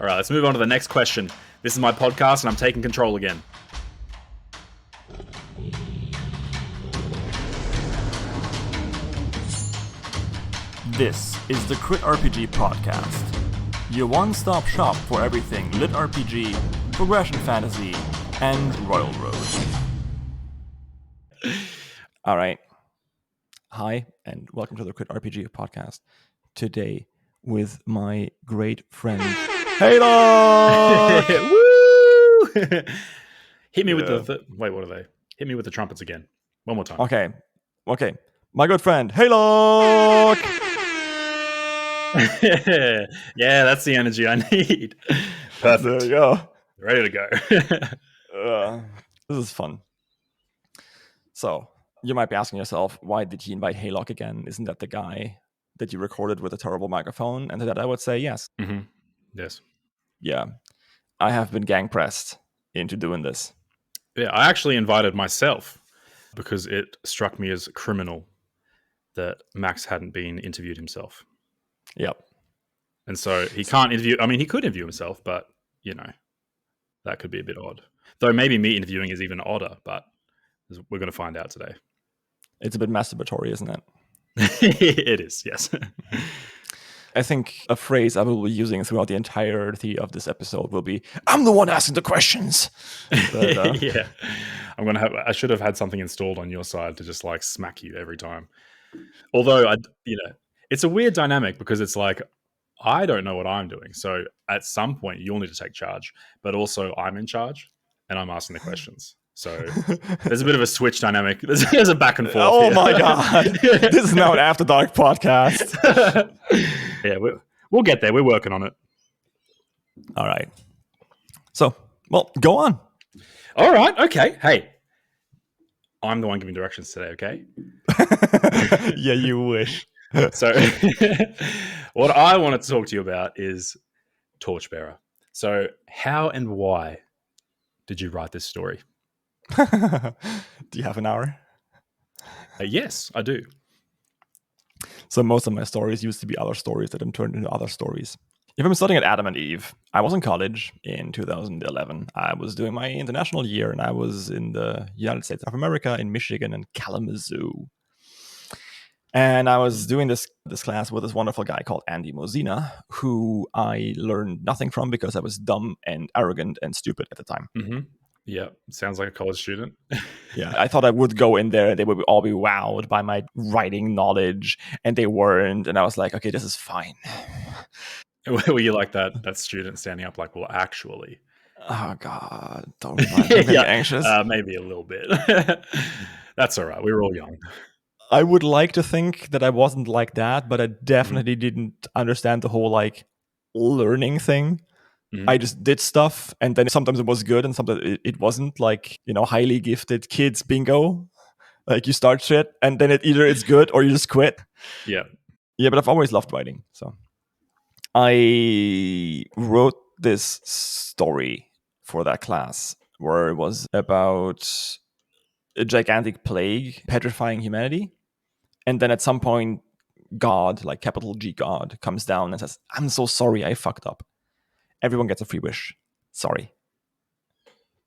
All right, let's move on to the next question. This is my podcast, and I'm taking control again. This is the CritRPG podcast, your one-stop shop for everything LitRPG, progression fantasy, and Royal Road. All right. Hi, and welcome to the CritRPG podcast. Today, with my great friend, Haylock! Woo! Hit me with the... Wait, what are they? Hit me with the trumpets again. One more time. Okay. My good friend, Haylock! Yeah, that's the energy I need. Perfect. There you go. Ready to go. This is fun. So, you might be asking yourself, why did he invite Haylock again? Isn't that the guy that you recorded with a terrible microphone? And to that I would say yes. Mm-hmm. Yes. Yeah. I have been gang pressed into doing this. Yeah, I actually invited myself because it struck me as criminal that Max hadn't been interviewed himself. Yep. And so he can't interview... I mean, he could interview himself, but, you know, that could be a bit odd. Though maybe me interviewing is even odder, but we're going to find out today. It's a bit masturbatory, isn't it? It is, yes. I think a phrase I will be using throughout the entirety of this episode will be, I'm the one asking the questions. But, yeah. I should have had something installed on your side to just like smack you every time. Although, it's a weird dynamic because it's like, I don't know what I'm doing. So at some point you'll need to take charge, but also I'm in charge and I'm asking the questions. So there's a bit of a switch dynamic. There's a back and forth. Oh here. My God. This is now an After Dark podcast. Yeah, we'll get there. We're working on it. All right. So, well, go on. All right. Okay. Hey, I'm the one giving directions today, okay? Yeah, you wish. So what I wanted to talk to you about is Torchbearer. So how and why did you write this story? Do you have an hour? Yes, I do. So most of my stories used to be other stories that have turned into other stories. If I'm studying at Adam and Eve, I was in college in 2011. I was doing my international year, and I was in the United States of America, in Michigan and Kalamazoo. And I was doing this class with this wonderful guy called Andy Mosina, who I learned nothing from because I was dumb and arrogant and stupid at the time. Mm-hmm. Yeah, sounds like a college student. Yeah, I thought I would go in there and they would all be wowed by my writing knowledge, and they weren't. And I was like, okay, this is fine. Were you like that student standing up like, well, actually? Oh, God, don't remind me. I'm getting anxious. Maybe a little bit. That's all right. We were all young. I would like to think that I wasn't like that, but I definitely didn't understand the whole like learning thing. Mm-hmm. I just did stuff, and then sometimes it was good and sometimes it wasn't, like, you know, highly gifted kids bingo. Like, you start shit and then either it's good or you just quit. Yeah. Yeah, but I've always loved writing. So I wrote this story for that class where it was about a gigantic plague petrifying humanity. And then at some point, God, like capital G God, comes down and says, I'm so sorry, I fucked up. Everyone gets a free wish. Sorry.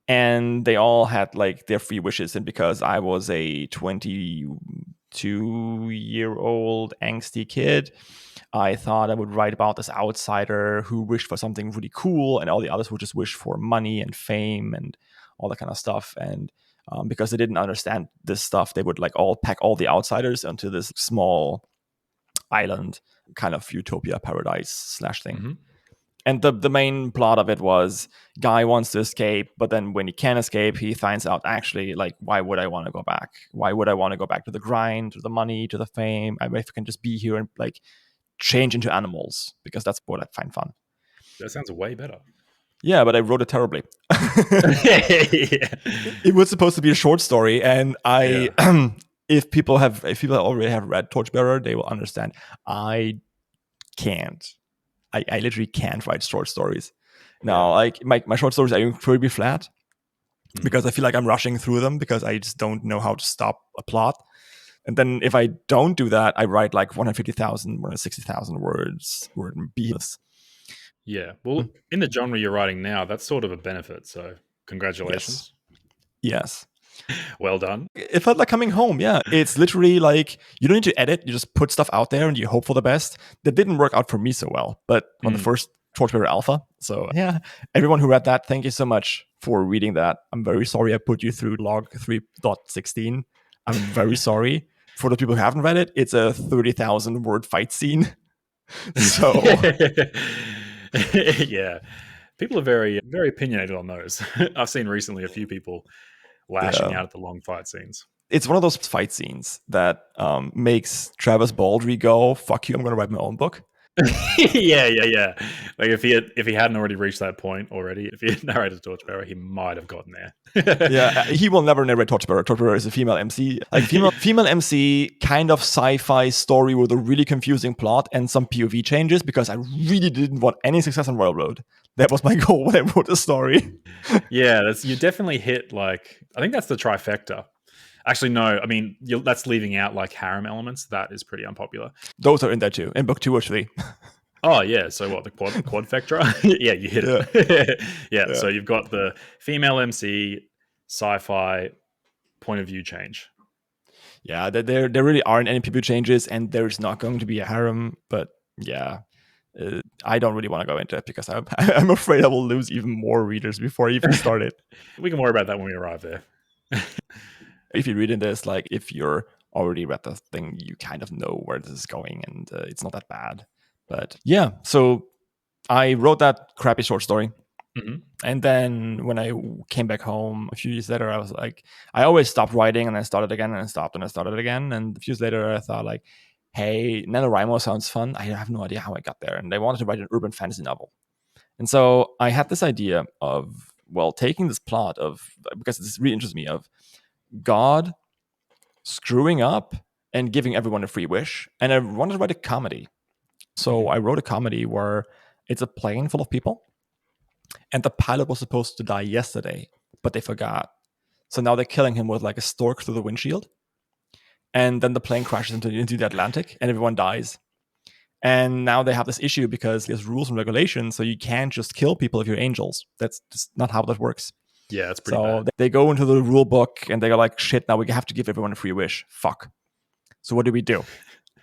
And they all had like their free wishes. And because I was a 22-year-old angsty kid, I thought I would write about this outsider who wished for something really cool, and all the others would just wish for money and fame and all that kind of stuff. And because they didn't understand this stuff, they would like all pack all the outsiders onto this small island, kind of utopia paradise / thing. Mm-hmm. And the main plot of it was, guy wants to escape, but then when he can't escape, he finds out, actually, like, why would I want to go back? Why would I want to go back to the grind, to the money, to the fame? I mean, if I can just be here and like change into animals, because that's what I find fun. That sounds way better. Yeah, but I wrote it terribly. It was supposed to be a short story, and if people already have read Torchbearer, they will understand. I can't. I literally can't write short stories. Now, like my short stories are incredibly flat because I feel like I'm rushing through them because I just don't know how to stop a plot. And then if I don't do that, I write like 150,000, 160,000 words, word beats. Yeah. Well, in the genre you're writing now, that's sort of a benefit. So Yes. congratulations. Yes. Well done. It felt like coming home. Yeah. It's literally like you don't need to edit. You just put stuff out there and you hope for the best. That didn't work out for me so well, but on the Mm. first Torchbearer Alpha. So yeah, everyone who read that, thank you so much for reading that. I'm very sorry I put you through log 3.16. I'm very sorry. For the people who haven't read it, it's a 30,000 word fight scene. So Yeah. People are very, very opinionated on those. I've seen recently a few people lashing yeah. out at the long fight scenes. It's one of those fight scenes that makes Travis Baldry go, "Fuck you! I'm going to write my own book." Yeah. Like if he hadn't already reached that point already, if he had narrated Torchbearer, he might have gotten there. Yeah, he will never narrate Torchbearer. Torchbearer is a female MC, like female MC kind of sci-fi story with a really confusing plot and some POV changes. Because I really didn't want any success on Royal Road. That was my goal when I wrote the story. Yeah, you definitely hit like I think that's the trifecta. Actually, no. I mean, that's leaving out like harem elements. That is pretty unpopular. Those are in there too, in book 2 or 3. Oh yeah. So what the quadfecta? Yeah, you hit Yeah. it. Yeah. Yeah. So you've got the female MC sci-fi point of view change. Yeah, there really aren't any POV changes, and there's not going to be a harem. But yeah, I don't really want to go into it because I'm afraid I will lose even more readers before I even start it. We can worry about that when we arrive there. If you're reading this, like if you're already read the thing, you kind of know where this is going, and it's not that bad. But yeah, so I wrote that crappy short story. Mm-hmm. And then when I came back home a few years later, I was like, I always stopped writing and I started again and I stopped and I started again. And a few years later, I thought like, hey, NaNoWriMo sounds fun. I have no idea how I got there. And I wanted to write an urban fantasy novel. And so I had this idea of, well, taking this plot of, because this really interests me, of God screwing up and giving everyone a free wish. And I wanted to write a comedy. So I wrote a comedy where it's a plane full of people. And the pilot was supposed to die yesterday, but they forgot. So now they're killing him with like a stork through the windshield. And then the plane crashes into the Atlantic and everyone dies. And now they have this issue because there's rules and regulations. So you can't just kill people if you're angels. That's just not how that works. Yeah, it's pretty So bad. they go into the rule book and they go like, shit, now we have to give everyone a free wish. Fuck. So what do we do?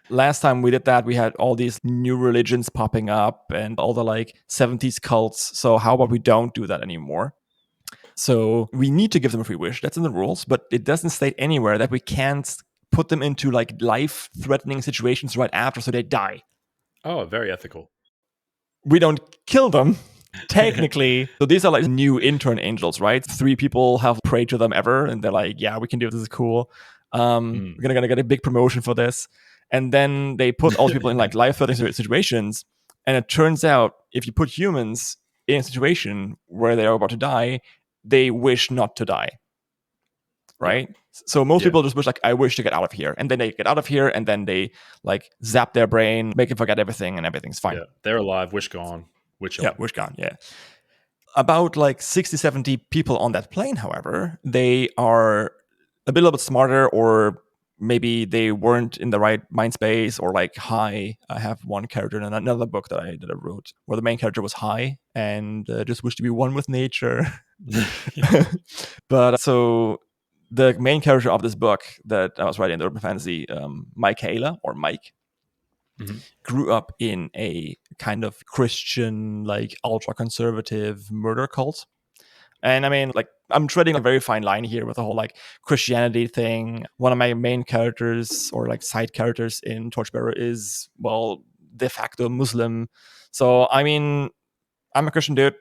Last time we did that, we had all these new religions popping up and all the like 70s cults. So how about we don't do that anymore? So we need to give them a free wish. That's in the rules, but it doesn't state anywhere that we can't put them into like life-threatening situations right after so they die. Oh, very ethical. We don't kill them. Technically, so these are like new intern angels, right? 3 people have prayed to them ever, and they're like, "Yeah, we can do this. Is cool. We're gonna get a big promotion for this." And then they put all the people in like life-threatening situations, and it turns out if you put humans in a situation where they are about to die, they wish not to die, right? Yeah. So most people just wish like, "I wish to get out of here," and then they get out of here, and then they like zap their brain, make it forget everything, and everything's fine. Yeah, they're alive. Wish gone. Wish on. Yeah, wish gone. Yeah. About like 60, 70 people on that plane, however, they are a little bit smarter, or maybe they weren't in the right mind space or like high. I have one character in another book that I wrote where the main character was high and just wished to be one with nature. But so the main character of this book that I was writing, the urban fantasy, Michaela or Mike, grew up in a kind of Christian, like ultra conservative murder cult. And I mean, like, I'm treading a very fine line here with the whole like Christianity thing. One of my main characters or like side characters in Torchbearer is, well, de facto Muslim. So, I mean, I'm a Christian dude.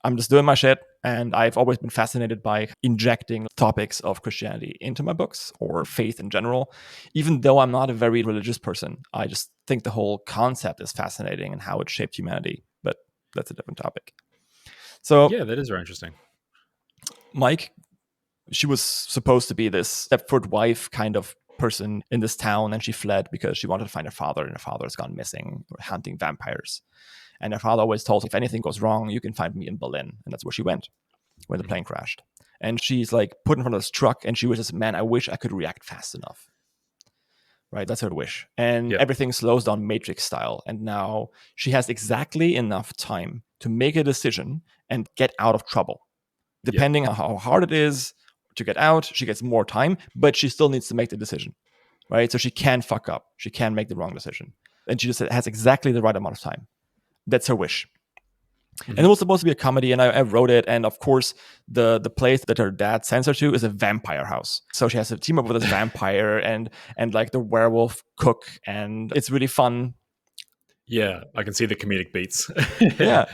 I'm just doing my shit. And I've always been fascinated by injecting topics of Christianity into my books or faith in general. Even though I'm not a very religious person, I just think the whole concept is fascinating and how it shaped humanity. But that's a different topic. So, yeah, that is very interesting. Mike, she was supposed to be this Stepford wife kind of person in this town, and she fled because she wanted to find her father, and her father's gone missing or hunting vampires. And her father always told her, if anything goes wrong, you can find me in Berlin. And that's where she went when the plane crashed. And she's like put in front of this truck, and she was just, man, I wish I could react fast enough. right? That's her wish. And Yep. everything slows down Matrix style. And now she has exactly enough time to make a decision and get out of trouble. Depending on how hard it is to get out, she gets more time, but she still needs to make the decision, right? So she can fuck up. She can make the wrong decision. And she just has exactly the right amount of time. That's her wish. And it was supposed to be a comedy, and I wrote it. And of course, the place that her dad sends her to is a vampire house. So she has to team up with this vampire and like the werewolf cook, and it's really fun. Yeah, I can see the comedic beats. Yeah.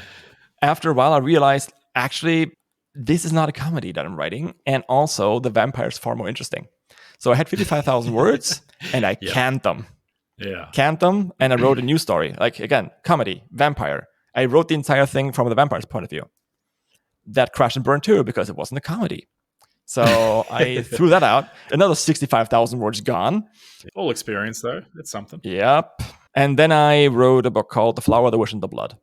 After a while, I realized actually this is not a comedy that I'm writing, and also the vampire is far more interesting. So I had 55,000 words, and I canned them. Yeah. Canned them, and I wrote a new story. Like, again, comedy, vampire. I wrote the entire thing from the vampire's point of view. That crashed and burned too because it wasn't a comedy. So I threw that out. Another 65,000 words gone. All experience, though. It's something. Yep. And then I wrote a book called The Flower, the Wish, and the Blood.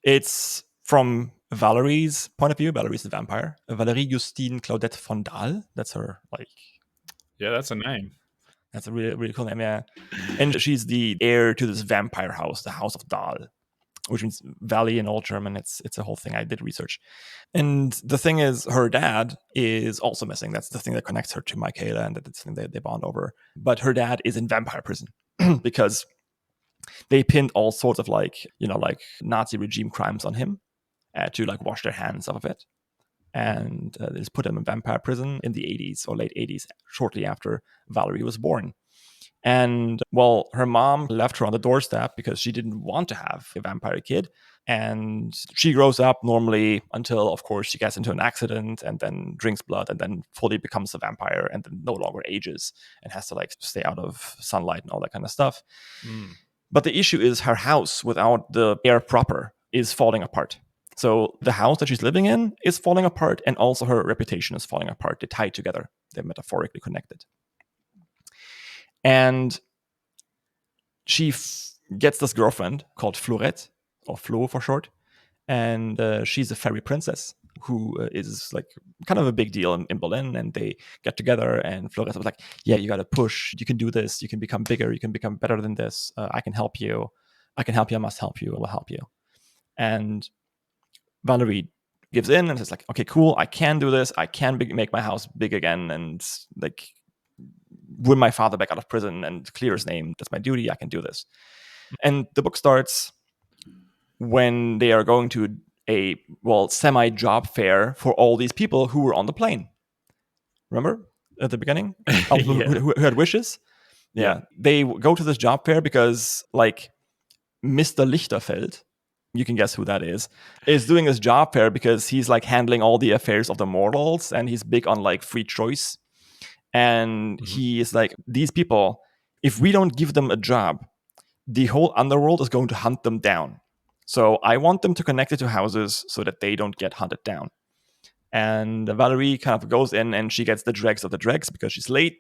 It's from Valerie's point of view. Valerie's the vampire. Valerie Justine Claudette von Dahl. That's her, like... Yeah, that's a name. That's a really, really cool name, yeah. And she's the heir to this vampire house, the House of Dahl, which means valley in Old German. It's a whole thing. I did research. And the thing is, her dad is also missing. That's the thing that connects her to Michaela, and that's the thing they bond over. But her dad is in vampire prison because they pinned all sorts of like Nazi regime crimes on him to like wash their hands off of it. And they just put him in vampire prison in the 80s or late 80s, shortly after Valerie was born. And, well, her mom left her on the doorstep because she didn't want to have a vampire kid. And she grows up normally until, of course, she gets into an accident and then drinks blood and then fully becomes a vampire and then no longer ages and has to like stay out of sunlight and all that kind of stuff. But the issue is her house without the air proper is falling apart. So the house that she's living in is falling apart, and also her reputation is falling apart. They tie together. They're metaphorically connected. And she gets this girlfriend called Florette, or Flo for short, and she's a fairy princess who is like kind of a big deal in Berlin, and they get together, and Florette was like, yeah, you got to push. You can do this. You can become bigger. You can become better than this. I can help you. I can help you. I must help you. I will help you. And Valerie gives in and says like, okay, cool, I can do this. I can make my house big again and like win my father back out of prison and clear his name. That's my duty. I can do this. And the book starts when they are going to a semi-job fair for all these people who were on the plane. Remember at the beginning? who had wishes? Yeah. They go to this job fair because like Mr. Lichterfeld, you can guess who that is doing this job fair because he's like handling all the affairs of the mortals and he's big on like free choice. And he is like, these people, if we don't give them a job, the whole underworld is going to hunt them down. So I want them to connect it to houses so that they don't get hunted down. And Valerie kind of goes in and she gets the dregs of the dregs because she's late,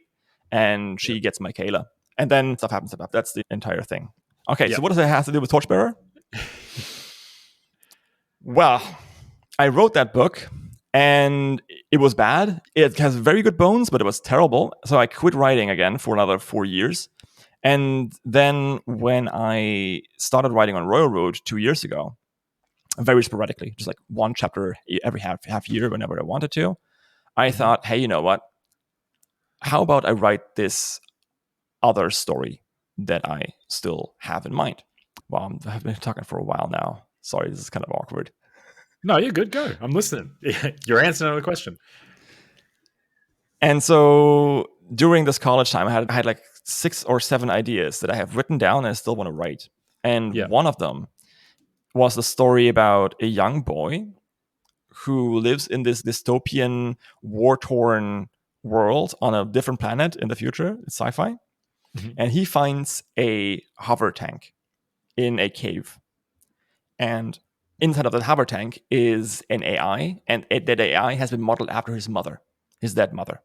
and she gets Michaela. And then stuff happens. That's the entire thing. Okay, so what does it have to do with Torchbearer? Well, I wrote that book and it was bad. It has very good bones, but it was terrible. So I quit writing again for another 4 years. And then when I started writing on Royal Road 2 years ago, very sporadically, just like one chapter every half year whenever I wanted to, I thought, hey, you know what? How about I write this other story that I still have in mind? Well, I've been talking for a while now. Sorry, this is kind of awkward. No, you're good. Go. I'm listening. You're answering the question. And so during this college time, I had like 6 or 7 ideas that I have written down and I still want to write. And one of them was the story about a young boy who lives in this dystopian, war-torn world on a different planet in the future. It's sci-fi. And he finds a hover tank in a cave. And inside of that hover tank is an AI, and that AI has been modeled after his mother, his dead mother.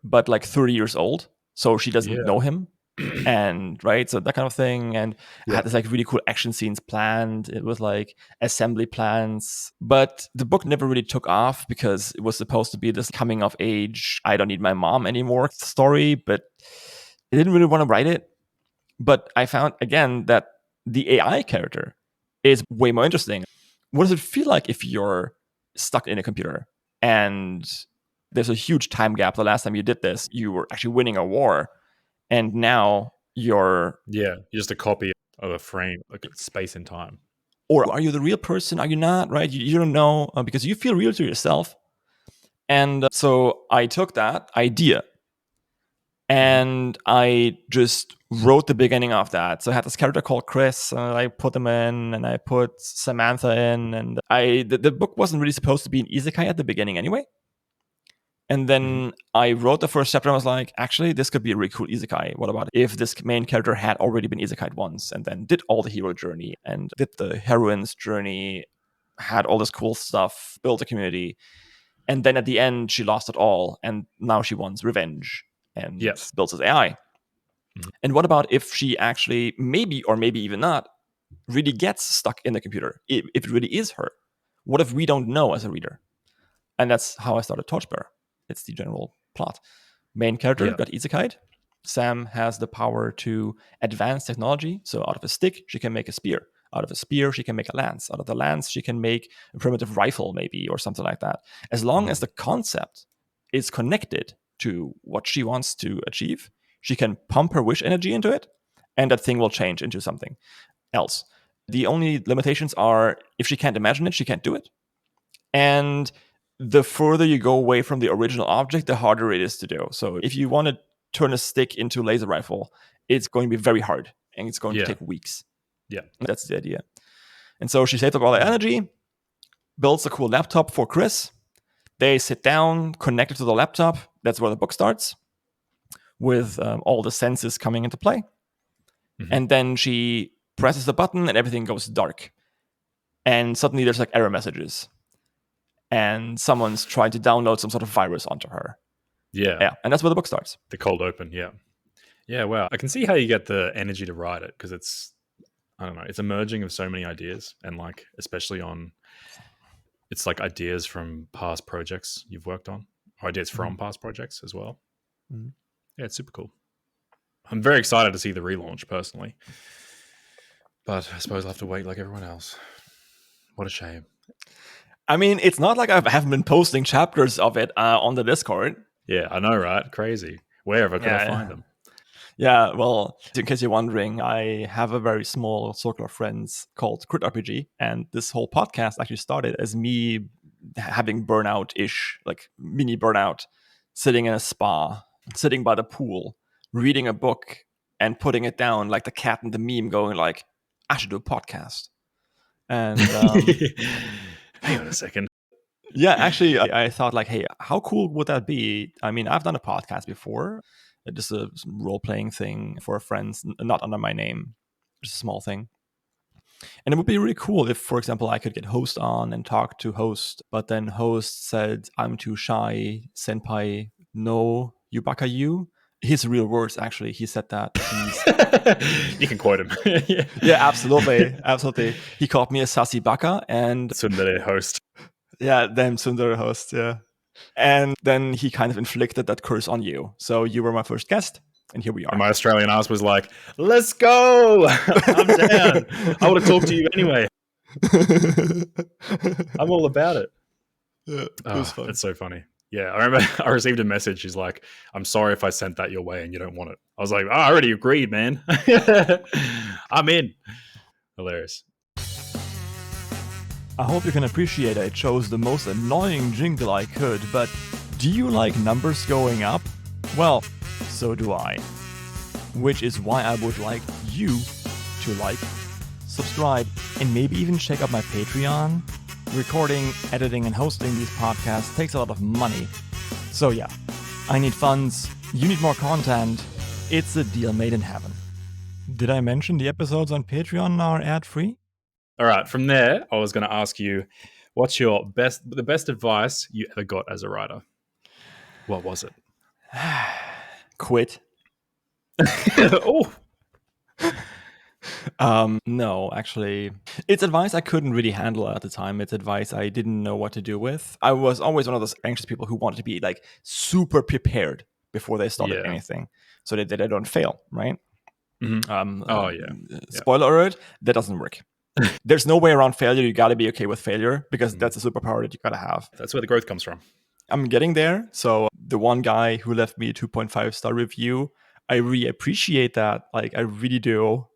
But like 30 years old, so she doesn't know him. and right, so that kind of thing. And I Yeah. had this like really cool action scenes planned. It was like assembly plans, but the book never really took off because it was supposed to be this coming of age, I don't need my mom anymore story, but I didn't really want to write it. But I found again that the AI character is way more interesting. What does it feel like if you're stuck in a computer and there's a huge time gap? The last time you did this, you were actually winning a war, and now you're, Yeah. You're just a copy of a frame, like space and time. or are you the real person? Are you not? Right? You don't know because you feel real to yourself. And so I took that idea and I just wrote the beginning of that. So I had this character called Chris, and I put them in, and I put Samantha in, and the book wasn't really supposed to be an isekai at the beginning anyway. And then I wrote the first chapter and I was like, actually, this could be a really cool isekai. What about if this main character had already been isekai'd once and then did all the hero journey and did the heroine's journey, had all this cool stuff, built a community, and then at the end she lost it all and now she wants revenge and Yes. builds this AI. And what about if she actually, maybe or maybe even not, really gets stuck in the computer? If it really is her, what if we don't know as a reader? And that's how I started Torchbearer. It's the general plot. Main character Yeah. got isekai'd. Sam has the power to advance technology. So out of a stick, she can make a spear. Out of a spear, she can make a lance. Out of the lance, she can make a primitive rifle, maybe, or something like that. As long as the concept is connected to what she wants to achieve, she can pump her wish energy into it, and that thing will change into something else. The only limitations are if she can't imagine it, she can't do it. And the further you go away from the original object, the harder it is to do. So if you want to turn a stick into a laser rifle, it's going to be very hard and it's going to take weeks. Yeah. That's the idea. And so she saved up all the energy, builds a cool laptop for Chris. They sit down, connected to the laptop. That's where the book starts, with all the senses coming into play. And then she presses the button and everything goes dark. And suddenly there's like error messages. And someone's trying to download some sort of virus onto her. Yeah. And that's where the book starts. The cold open. Yeah. Yeah. Wow. I can see how you get the energy to write it because it's, I don't know, it's a merging of so many ideas and like, especially on, it's like ideas from past projects you've worked on, or ideas from past projects as well. Yeah, it's super cool. I'm very excited to see the relaunch personally, but I suppose I'll have to wait like everyone else. What a shame. I mean, it's not like I haven't been posting chapters of it on the Discord. Yeah, I know, right? Crazy. Wherever could I find them? Yeah, well, in case you're wondering, I have a very small circle of friends called CritRPG, and this whole podcast actually started as me having burnout-ish, like mini burnout, sitting in a spa, sitting by the pool, reading a book, and putting it down like the cat in the meme, going like, I should do a podcast. And hang on a second. Yeah, actually, I thought like, hey, how cool would that be? I mean, I've done a podcast before, just a role-playing thing for friends, not under my name, just a small thing. And it would be really cool if, for example, I could get host on and talk to host, but then host said, I'm too shy, senpai, no, Yubaka you. His real words, actually, he said that. You can quote him. Yeah, absolutely. Absolutely. He called me a sassy baka and... Tsundere host. Yeah, then Tsundere host, yeah. And then he kind of inflicted that curse on you. So you were my first guest, and here we are. And my Australian ass was like, let's go! I'm down. I want to talk to you anyway. I'm all about it. Yeah, it was fun. That's so funny. Yeah, I remember I received a message. He's like, I'm sorry if I sent that your way and you don't want it. I was like, I already agreed, man. I'm in. Hilarious. I hope you can appreciate I chose the most annoying jingle I could, but do you like numbers going up? Well, so do I. Which is why I would like you to like, subscribe, and maybe even check out my Patreon. Recording, editing, and hosting these podcasts takes a lot of money. So yeah, I need funds, you need more content. It's a deal made in heaven. Did I mention the episodes on Patreon are ad-free? All right, from there, I was going to ask you, what's the best advice you ever got as a writer? What was it? Quit. Oh, No, actually, it's advice I couldn't really handle at the time. It's advice I didn't know what to do with. I was always one of those anxious people who wanted to be like super prepared before they started yeah. anything, so that they don't fail. Right? Mhm. Oh, yeah. Yeah. Spoiler alert: that doesn't work. There's no way around failure. You got to be okay with failure because Mhm. that's a superpower that you got to have. That's where the growth comes from. I'm getting there. So the one guy who left me a 2.5-star review, I really appreciate that. Like I really do,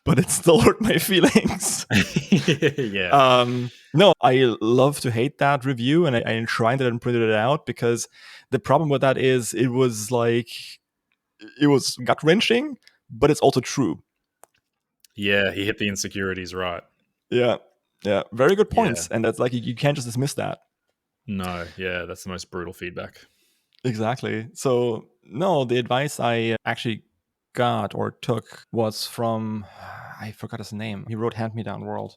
but it still hurt my feelings. Yeah. No, I love to hate that review, and I enshrined it and printed it out because the problem with that is it was gut wrenching, but it's also true. Yeah, he hit the insecurities right. Yeah, yeah, very good Yeah. points, and that's like you can't just dismiss that. No, yeah, that's the most brutal feedback. Exactly. So no, the advice I actually got or took was from I forgot his name. He wrote Hand Me Down World.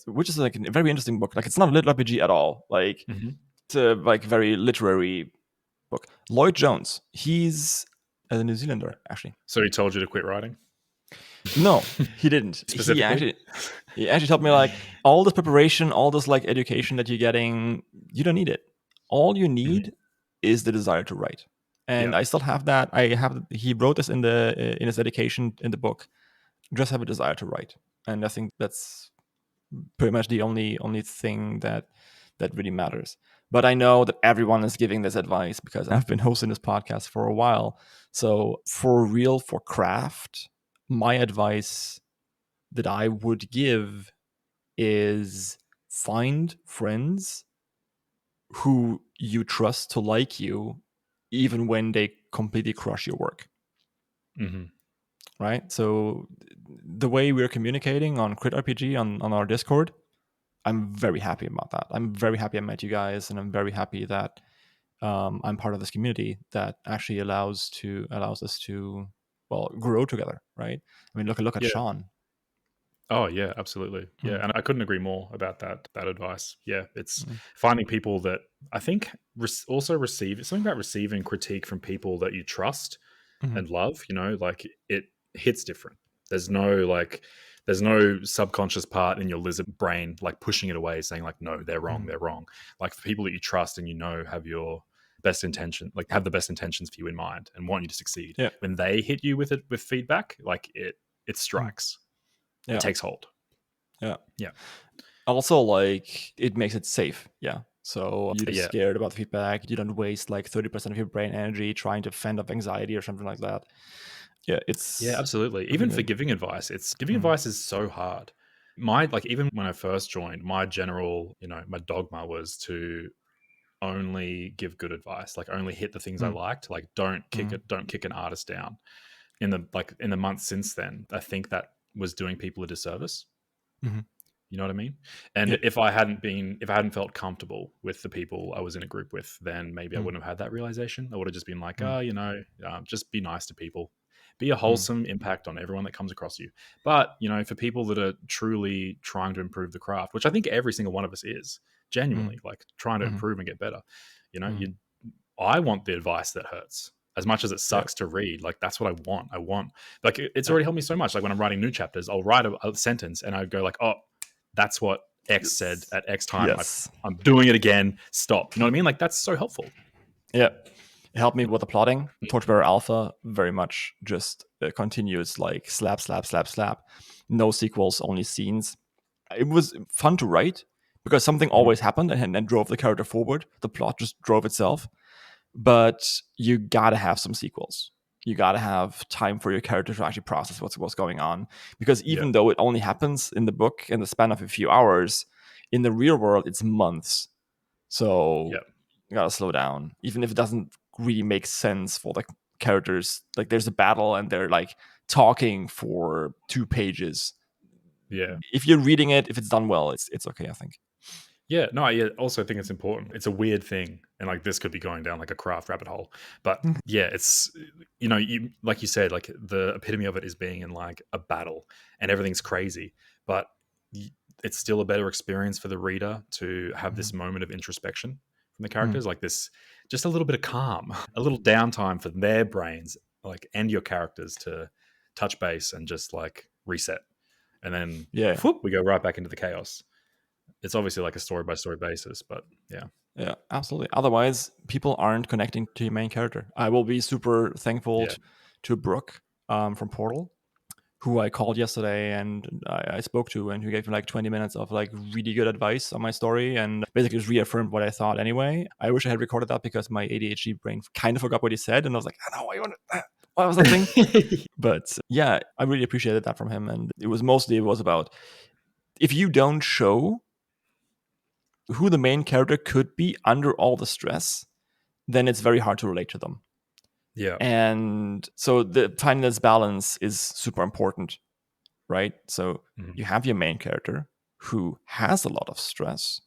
Which is like a very interesting book. Like it's not a LitRPG at all. Like Mhm. it's a like very literary book. Lloyd Jones. He's a New Zealander actually. So he told you to quit writing? No, he didn't. Specifically? He actually told me like all this preparation, all this like education that you're getting, you don't need it. All you Mhm. need is the desire to write. And Yeah. I still have that. He wrote this in his education in the book. Just have a desire to write. And I think that's pretty much the only thing that really matters. But I know that everyone is giving this advice because I've been hosting this podcast for a while. So for real, for craft, my advice that I would give is find friends who you trust to like you, even when they completely crush your work. Mhm. Right. So the way we're communicating on CritRPG on our Discord, I'm very happy about that. I'm very happy I met you guys, and I'm very happy that I'm part of this community that actually allows us to grow together. Right. I mean, look at Yeah. Sean. Oh, yeah, absolutely. Yeah, Mm, and I couldn't agree more about that advice. Yeah, it's mm, finding people that I think also receive it's something about receiving critique from people that you trust mhm, and love, like it hits different. There's no like there's no subconscious part in your lizard brain like pushing it away saying like no, they're wrong, mhm. they're wrong. Like for people that you trust and have your best intention, like have the best intentions for you in mind and want you to succeed. Yeah. When they hit you with feedback, like it Mm, strikes. It yeah. takes hold. Yeah. Yeah. Also, like it makes it safe. Yeah. So you're just Yeah. scared about the feedback. You don't waste like 30% of your brain energy trying to fend off anxiety or something like that. Yeah, Yeah, it's absolutely. Even something for that. giving advice, it's giving Mm, advice is so hard. My like even when I first joined, my general, my dogma was to only give good advice, like only hit the things I mm, liked, like mm, don't kick an artist down. In the months since then, I think that was doing people a disservice. mhm. You know what I mean? And Yeah. if I hadn't felt comfortable with the people I was in a group with, then maybe I Mm, wouldn't have had that realization. I would have just been like, mm, just be nice to people, be a mm, wholesome impact on everyone that comes across you. But for people that are truly trying to improve the craft, which I think every single one of us is mm, genuinely like trying to mhm, improve and get better. You know, mm. you I want the advice that hurts. As much as it Yeah. sucks to read, like that's what I want. I want like it's Yeah. already helped me so much. Like when I'm writing new chapters, I'll write a sentence and I go like, "Oh, that's what X said Yes. at X time. Yes. I'm doing it again. Stop." You know what I mean? Like that's so helpful. Yeah. It helped me with the plotting. Torchbearer Alpha very much just continues like slap, slap, slap, slap. No sequels, only scenes. It was fun to write because something Mhm. always happened and drove the character forward. The plot just drove itself. But you gotta have some sequels. You gotta have time for your character to actually process what's going on. Because Yeah, even though it only happens in the book in the span of a few hours, in the real world it's months. So yeah, you gotta slow down. Even if it doesn't really make sense for the characters. Like there's a battle and they're like talking for 2 pages. yeah. If you're reading it, if it's done well, it's okay, I think. Yeah, no, I also think it's important. It's a weird thing, and like this could be going down like a craft rabbit hole. But yeah, it's you like you said, like the epitome of it is being in like a battle, and everything's crazy. But it's still a better experience for the reader to have this Mhm. moment of introspection from the Mhm. characters, like this, just a little bit of calm, a little downtime for their brains like end your characters to touch base and just like reset, and then Yeah. whoop, we go right back into the chaos. It's obviously like a story by story basis, but yeah. Yeah, absolutely. Otherwise, people aren't connecting to your main character. I will be super thankful Yeah. to Brooke from Portal, who I called yesterday and I spoke to, and who gave me like 20 minutes of like really good advice on my story and basically just reaffirmed what I thought anyway. I wish I had recorded that because my ADHD brain kind of forgot what he said, and I was like, I know what was that thing? But yeah, I really appreciated that from him, and it was about if you don't show who the main character could be under all the stress, then it's very hard to relate to them. Yeah. And so the finding this balance is super important, right? So you have your main character who has a lot of stress,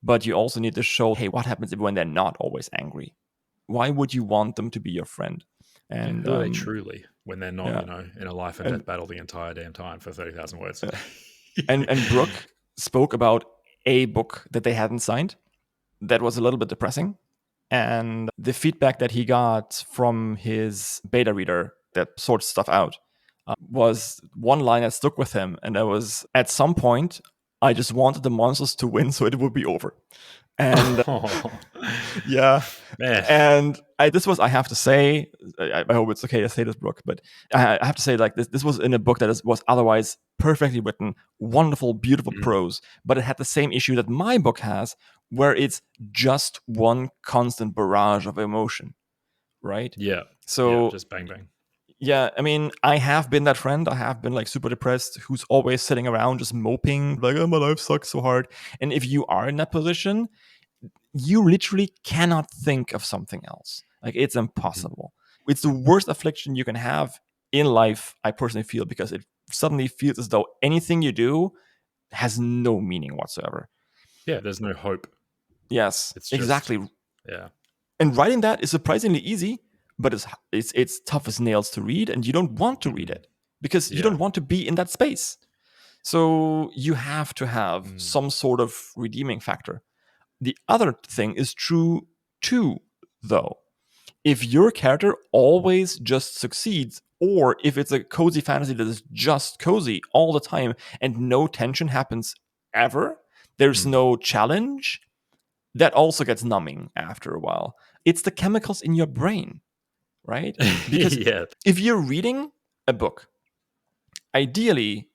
but you also need to show, hey, what happens when they're not always angry? Why would you want them to be your friend? Yeah, And who are they truly when they're not, yeah, in a life and and death battle the entire damn time for 30,000 words? and Brooke spoke about a book that they hadn't signed that was a little bit depressing. And the feedback that he got from his beta reader that sorts stuff out was one line that stuck with him. And that was, at some point, I just wanted the monsters to win so it would be over. And Oh, yeah. man. And I have to say, I hope it's okay to say this, Brooke, but I have to say, like, this was in a book that was otherwise perfectly written, wonderful, beautiful prose, but it had the same issue that my book has, where it's just one constant barrage of emotion, right? Yeah. Yeah. So, Just bang, bang. yeah, I mean, I have been that friend. I have been like super depressed, who's always sitting around just moping, like, oh, my life sucks so hard. And if you are in that position, you literally cannot think of something else. Like, it's impossible. It's the worst affliction you can have in life, I personally feel, because it suddenly feels as though anything you do has no meaning whatsoever. Yeah. There's no hope. Yes, It's just, exactly. yeah. And writing that is surprisingly easy, but it's tough as nails to read, and you don't want to read it because you Yeah. don't want to be in that space. So you have to have Mm. some sort of redeeming factor. The other thing is true too, though. If your character always just succeeds, or if it's a cozy fantasy that is just cozy all the time and no tension happens ever, there's no challenge, that also gets numbing after a while. It's the chemicals in your brain, right? Because Yeah. if you're reading a book, ideally,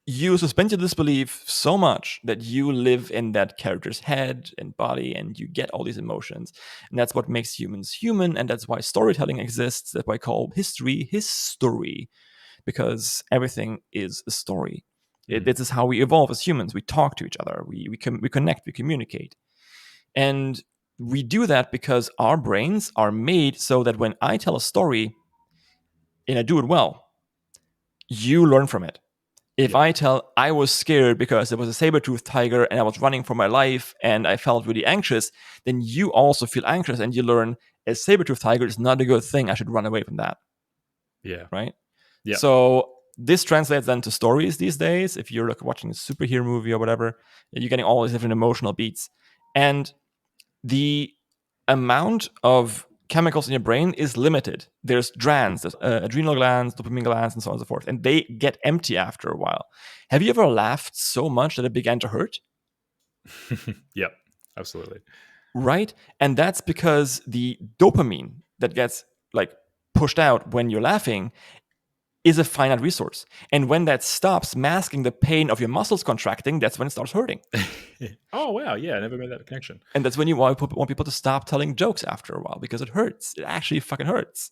you suspend your disbelief so much that you live in that character's head and body and you get all these emotions. And that's what makes humans human. And that's why storytelling exists. That's why I call history history, because everything is a story. This is how we evolve as humans. We talk to each other, we connect, we communicate. And we do that because our brains are made so that when I tell a story and I do it well, you learn from it. If I tell I was scared because there was a saber-toothed tiger and I was running for my life and I felt really anxious, then you also feel anxious and you learn a saber-toothed tiger is not a good thing. I should run away from that. Yeah. Right? Yeah. So this translates then to stories these days. If you're like watching a superhero movie or whatever, you're getting all these different emotional beats. And the amount of chemicals in your brain is limited. There's glands, there's adrenal glands, dopamine glands, and so on and so forth. And they get empty after a while. Have you ever laughed so much that it began to hurt? Yep. Absolutely. Right? And that's because the dopamine that gets like pushed out when you're laughing is a finite resource. And when that stops masking the pain of your muscles contracting, that's when it starts hurting. Oh, wow. Yeah. I never made that connection. And that's when you want people to stop telling jokes after a while because it hurts. It actually fucking hurts.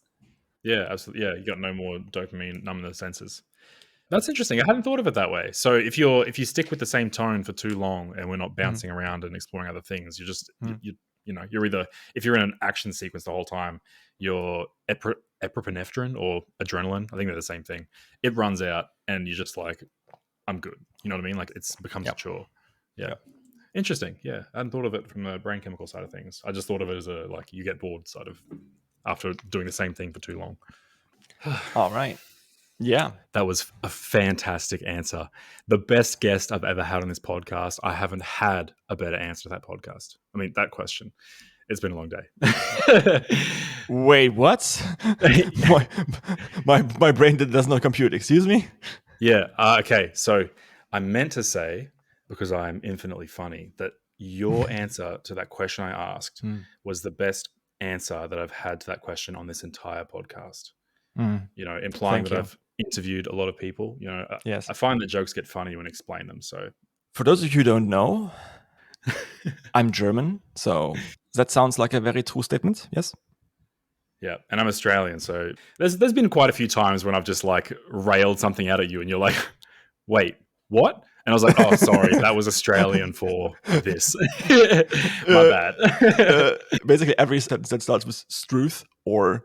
Yeah. Absolutely. Yeah. You got no more dopamine numbing the senses. That's interesting. I hadn't thought of it that way. So if you stick with the same tone for too long and we're not bouncing around and exploring other things, you're just you're either, if you're in an action sequence the whole time, your epinephrine or adrenaline, I think they're the same thing. It runs out and you're just like, I'm good. You know what I mean? Like it becomes a chore. Yeah. Yep. Interesting. Yeah. I hadn't thought of it from the brain chemical side of things. I just thought of it as a like you get bored side of after doing the same thing for too long. All right. Yeah. That was a fantastic answer. The best guest I've ever had on this podcast. I haven't had a better answer to that podcast. I mean, that question. It's been a long day. Wait, what? my brain does not compute. Excuse me? Yeah. Okay. So I meant to say, because I'm infinitely funny, that your answer to that question I asked was the best answer that I've had to that question on this entire podcast. Implying Thank that you. I've interviewed a lot of people. Yes. I find that jokes get funny when I explain them. So, For those of you who don't know, I'm German, so that sounds like a very true statement. Yes. yeah, and I'm Australian, so there's been quite a few times when I've just like railed something out at you, and you're like, "Wait, what?" And I was like, "Oh, sorry, that was Australian for this. My bad." Basically, every sentence that starts with "struth" or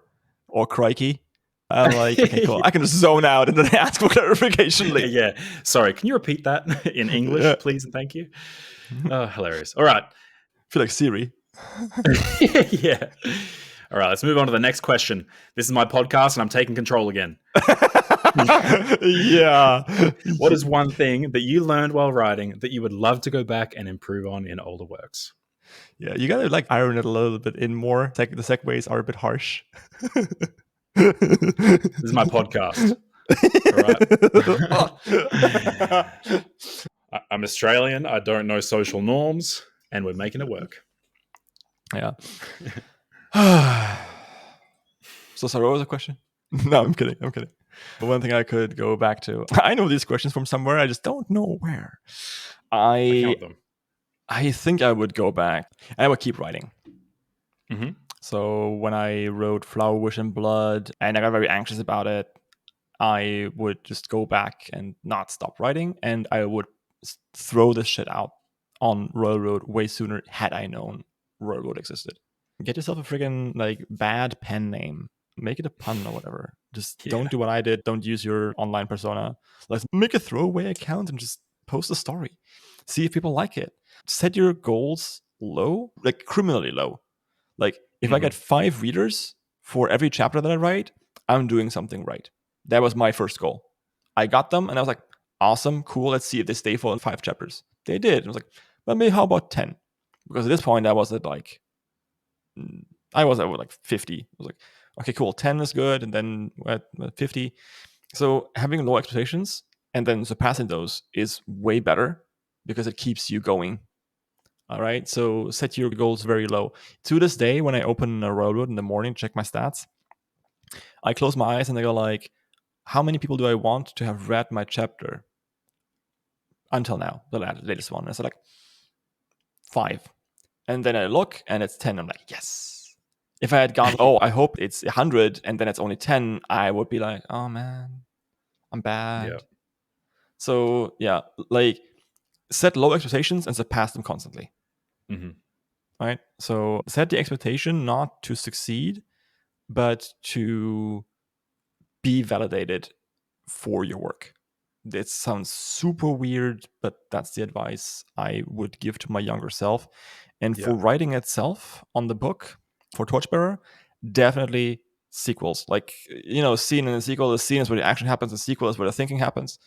"crikey," I'm like, okay, cool. I can just zone out and then ask for clarification later. Yeah, sorry. Can you repeat that in English, please, and thank you? Oh, hilarious. All right. I feel like Siri. Yeah. All right, let's move on to the next question. This is my podcast, and I'm taking control again. Yeah. What is one thing that you learned while writing that you would love to go back and improve on in older works? Yeah, you gotta like iron it a little bit in more. The segues are a bit harsh. This is my podcast. All right. I'm Australian. I don't know social norms, and we're making it work. Yeah. So sorry, what was the question? No, I'm kidding. But one thing I could go back to. I know these questions from somewhere. I just don't know where. I count them. I think I would go back. I would keep writing. Mm-hmm. So when I wrote Flower, Wish, and Blood, and I got very anxious about it, I would just go back and not stop writing, and I would throw this shit out on Royal Road way sooner had I known Royal Road existed. Get yourself a friggin' like bad pen name. Make it a pun or whatever. Just don't do what I did. Don't use your online persona. Let's make a throwaway account and just post a story. See if people like it. Set your goals low, like criminally low. Like if I get 5 readers for every chapter that I write, I'm doing something right. That was my first goal. I got them and I was like, awesome, cool. Let's see if they stay for 5 chapters. They did. I was like, but maybe how about 10? Because at this point I was at like 50. I was like, okay, cool. 10 is good. And then at 50. So having low expectations and then surpassing those is way better because it keeps you going. All right. So set your goals very low. To this day, when I open a Road in the morning, check my stats, I close my eyes and I go like, how many people do I want to have read my chapter until now, the latest one? And it's like 5. And then I look and it's 10. I'm like, yes. If I had gone, I hope it's 100 and then it's only 10, I would be like, oh man, I'm bad. Yeah. So yeah, like set low expectations and surpass them constantly. Mm-hmm. Right? So set the expectation not to succeed, but to be validated for your work. It sounds super weird, but that's the advice I would give to my younger self. And for writing itself on the book, for Torchbearer, definitely sequels. Like, scene in a sequel, the scene is where the action happens, the sequel is where the thinking happens.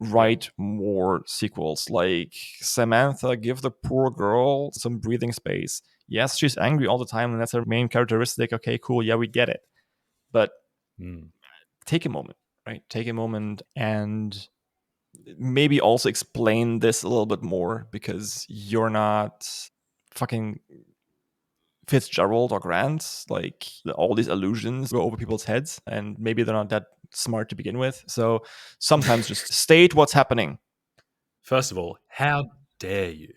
Write more sequels. Like, Samantha, give the poor girl some breathing space. Yes, she's angry all the time, and that's her main characteristic. Okay, cool. Yeah, we get it. But take a moment, right? Take a moment and maybe also explain this a little bit more, because you're not fucking Fitzgerald or Grant. Like, all these illusions go over people's heads and maybe they're not that smart to begin with. So sometimes just state what's happening. First of all, how dare you?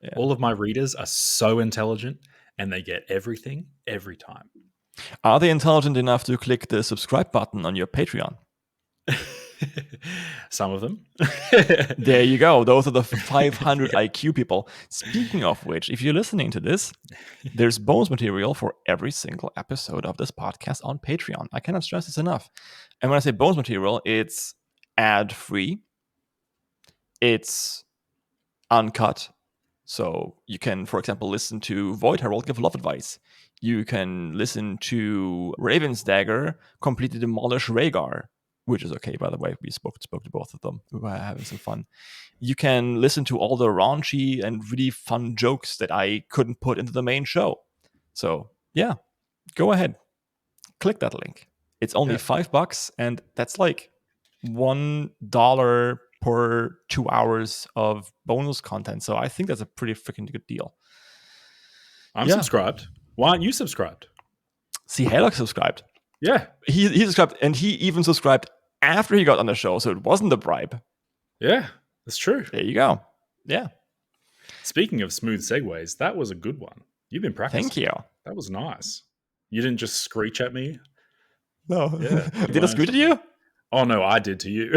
Yeah. All of my readers are so intelligent and they get everything every time. Are they intelligent enough to click the subscribe button on your Patreon? Some of them. There you go. Those are the 500 IQ people. Speaking of which, if you're listening to this, there's bonus material for every single episode of this podcast on Patreon. I cannot stress this enough. And when I say bonus material, it's ad-free. It's uncut. So you can, for example, listen to Void Herald give love advice. You can listen to Raven's Dagger completely demolish Rhaegar, which is okay, by the way. We spoke to both of them. We were having some fun. You can listen to all the raunchy and really fun jokes that I couldn't put into the main show. So yeah, go ahead, click that link. It's only $5, and that's like $1 per 2 hours of bonus content. So I think that's a pretty freaking good deal. I'm subscribed. Why aren't you subscribed? See, Haylock subscribed. Yeah. He subscribed, and he even subscribed after he got on the show, so it wasn't a bribe. Yeah, that's true. There you go. Yeah. Speaking of smooth segues, that was a good one. You've been practicing. Thank you. That was nice. You didn't just screech at me. No. Yeah. Did I screech at you? Oh, no, I did to you.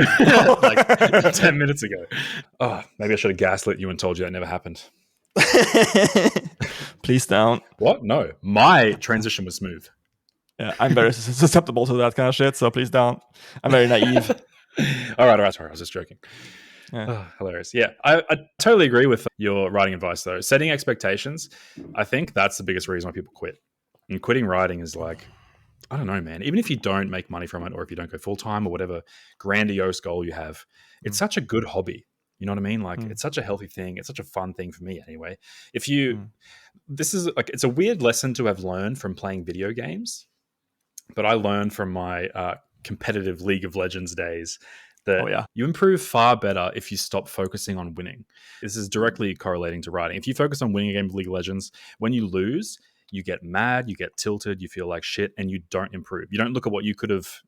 Like 10 minutes ago. Oh, maybe I should have gaslit you and told you that never happened. Please don't. What? No. My transition was smooth. Yeah, I'm very susceptible to that kind of shit, so please don't. I'm very naive. All right. Sorry, I was just joking. Yeah. Oh, hilarious. Yeah, I totally agree with your writing advice, though. Setting expectations, I think that's the biggest reason why people quit. And quitting writing is like, I don't know, man. Even if you don't make money from it, or if you don't go full-time, or whatever grandiose goal you have, it's such a good hobby. You know what I mean? Like, it's such a healthy thing. It's such a fun thing for me anyway. If you, this is like, it's a weird lesson to have learned from playing video games, but I learned from my competitive League of Legends days that you improve far better if you stop focusing on winning. This is directly correlating to writing. If you focus on winning a game of League of Legends, when you lose, you get mad, you get tilted, you feel like shit, and you don't improve. You don't look at what you could have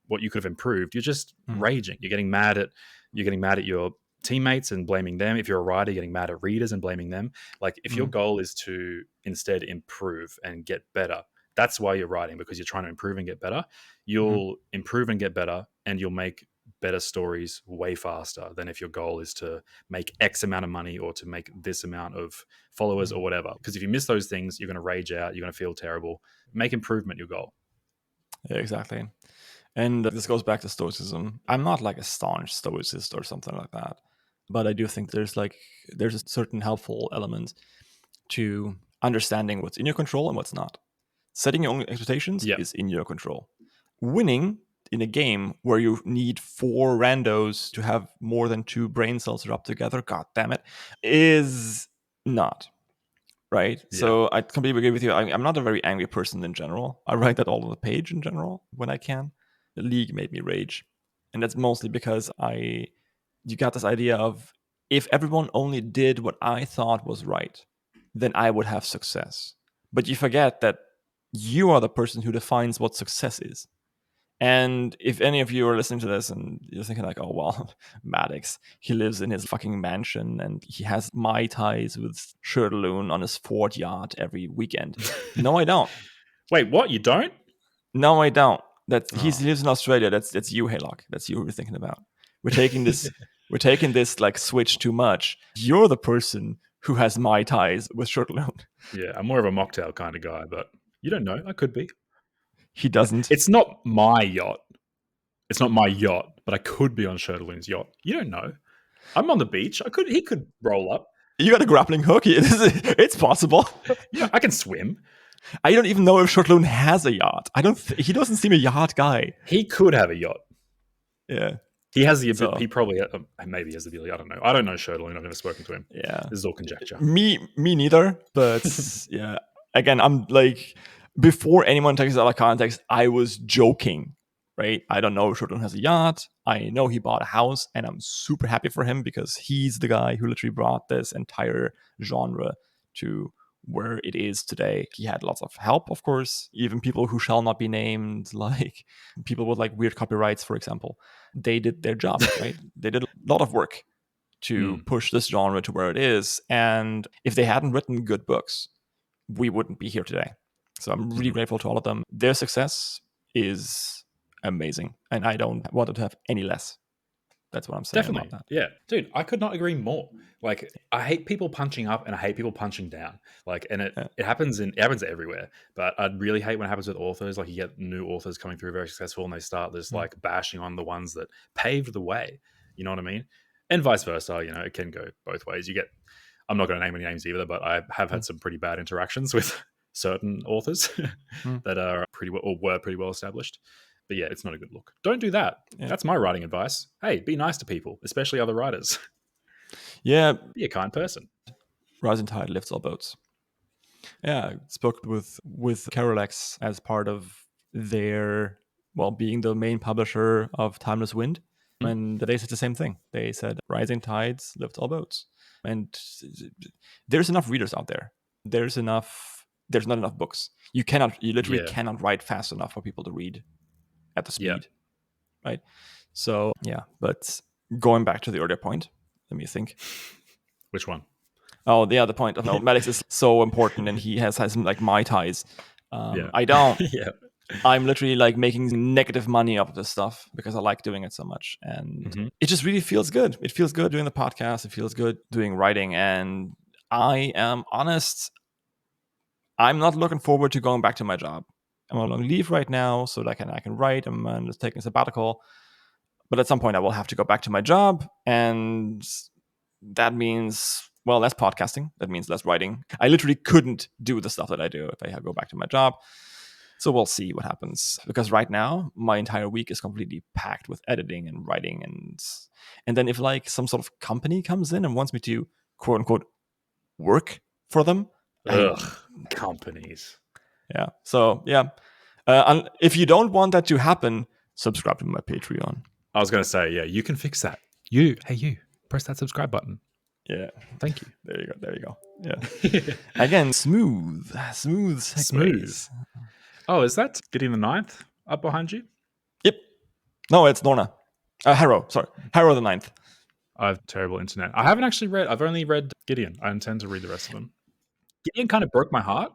improved. You're just raging. You're getting mad at your teammates and blaming them. If you're a writer, you're getting mad at readers and blaming them. Like, if your goal is to instead improve and get better, that's why you're writing, because you're trying to improve and get better. You'll improve and get better, and you'll make better stories way faster than if your goal is to make X amount of money or to make this amount of followers or whatever. Because if you miss those things, you're going to rage out, you're going to feel terrible. Make improvement your goal. Yeah, exactly. And this goes back to stoicism. I'm not like a staunch stoicist or something like that, but I do think there's a certain helpful element to understanding what's in your control and what's not. Setting your own expectations is in your control. Winning in a game where you need 4 randos to have more than 2 brain cells rub together, god damn it, is not. Right? Yeah. So I completely agree with you. I'm not a very angry person in general. I write that all on the page in general when I can. The League made me rage. And that's mostly because you got this idea of, if everyone only did what I thought was right, then I would have success. But you forget that you are the person who defines what success is. And if any of you are listening to this and you're thinking like, oh, well, Madix, he lives in his fucking mansion and he has Mai Tais with Shirtaloon on his Ford yacht every weekend. No, I don't. Wait, what? You don't? No, I don't. He lives in Australia. That's you, Haylock. That's you we're thinking about. We're taking this like switch too much. You're the person who has Mai Tais with Shirtaloon. Yeah, I'm more of a mocktail kind of guy, but you don't know. I could be. He doesn't. It's not my yacht. It's not my yacht, but I could be on Shirtaloon's yacht. You don't know. I'm on the beach. He could roll up. You got a grappling hook. It's possible. Yeah, I can swim. I don't even know if Shirtaloon has a yacht. He doesn't seem a yacht guy. He could have a yacht. Yeah. He has the ability. He probably maybe has the ability. I don't know. I don't know Shirtaloon. I've never spoken to him. Yeah. This is all conjecture. Me neither. But yeah. Again, I'm like, before anyone takes it out of context, I was joking, right? I don't know if Shirtaloon has a yacht. I know he bought a house, and I'm super happy for him because he's the guy who literally brought this entire genre to where it is today. He had lots of help, of course. Even people who shall not be named, like people with like weird copyrights, for example, they did their job, right? They did a lot of work to push this genre to where it is. And if they hadn't written good books, we wouldn't be here today. So I'm really grateful to all of them. Their success is amazing, and I don't want it to have any less. That's what I'm saying. Definitely. About that. Yeah. Dude, I could not agree more. Like, I hate people punching up and I hate people punching down. Like, and it happens everywhere. But I'd really hate when it happens with authors. Like, you get new authors coming through very successful and they start this like bashing on the ones that paved the way. You know what I mean? And vice versa. You know, it can go both ways. I'm not going to name any names either, but I have had some pretty bad interactions with certain authors that are were pretty well established. But yeah, it's not a good look. Don't do that. Yeah. That's my writing advice. Hey, be nice to people, especially other writers. Yeah. Be a kind person. Rising tide lifts all boats. Yeah, I spoke with Carolax as part of their, being the main publisher of Timeless Wind, and they said the same thing. They said rising tides lift all boats, and there's enough readers out there. There's not enough books. You literally Yeah. cannot write fast enough for people to read at the Yeah. speed, right? So yeah, but going back to the earlier point, let me think. Which one? Oh, yeah, the point of Madix is so important, and he has like Mai Tais. Yeah. I don't. Yeah. I'm literally like making negative money off of this stuff because I like doing it so much, and it just really feels good. It feels good doing the podcast. It feels good doing writing, and I am honest. I'm not looking forward to going back to my job. I'm on leave right now, so that I can write. I'm just taking a sabbatical, but at some point I will have to go back to my job, and that means, well, less podcasting. That means less writing. I literally couldn't do the stuff that I do if I go back to my job. So we'll see what happens, because right now my entire week is completely packed with editing and writing, and then if like some sort of company comes in and wants me to quote unquote work for them, Companies. yeah. So yeah, if you don't want that to happen, subscribe to my Patreon. I was going to say, yeah, you can fix that. Hey, you, press that subscribe button. Yeah. Thank you. There you go. Yeah. Again, smooth segues. Smooth. Oh, is that Gideon the Ninth up behind you? Yep. No, it's Norna. Harrow. Sorry. Harrow the Ninth. I have terrible internet. I haven't actually read. I've only read Gideon. I intend to read the rest of them. Gideon kind of broke my heart.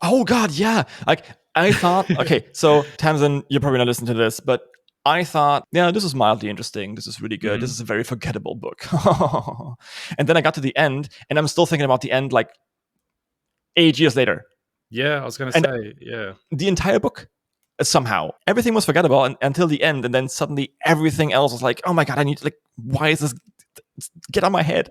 Oh God, yeah. Like I thought. Okay, so Tamsin, you're probably not listening to this, but I thought, yeah, this is mildly interesting. This is really good. This is a very forgettable book. And then I got to the end, and I'm still thinking about the end like 8 years later. Yeah, I was going to say, yeah. The entire book, somehow, everything was forgettable until the end, and then suddenly everything else was like, oh my God, I need to, like, why is this? Get out of my head.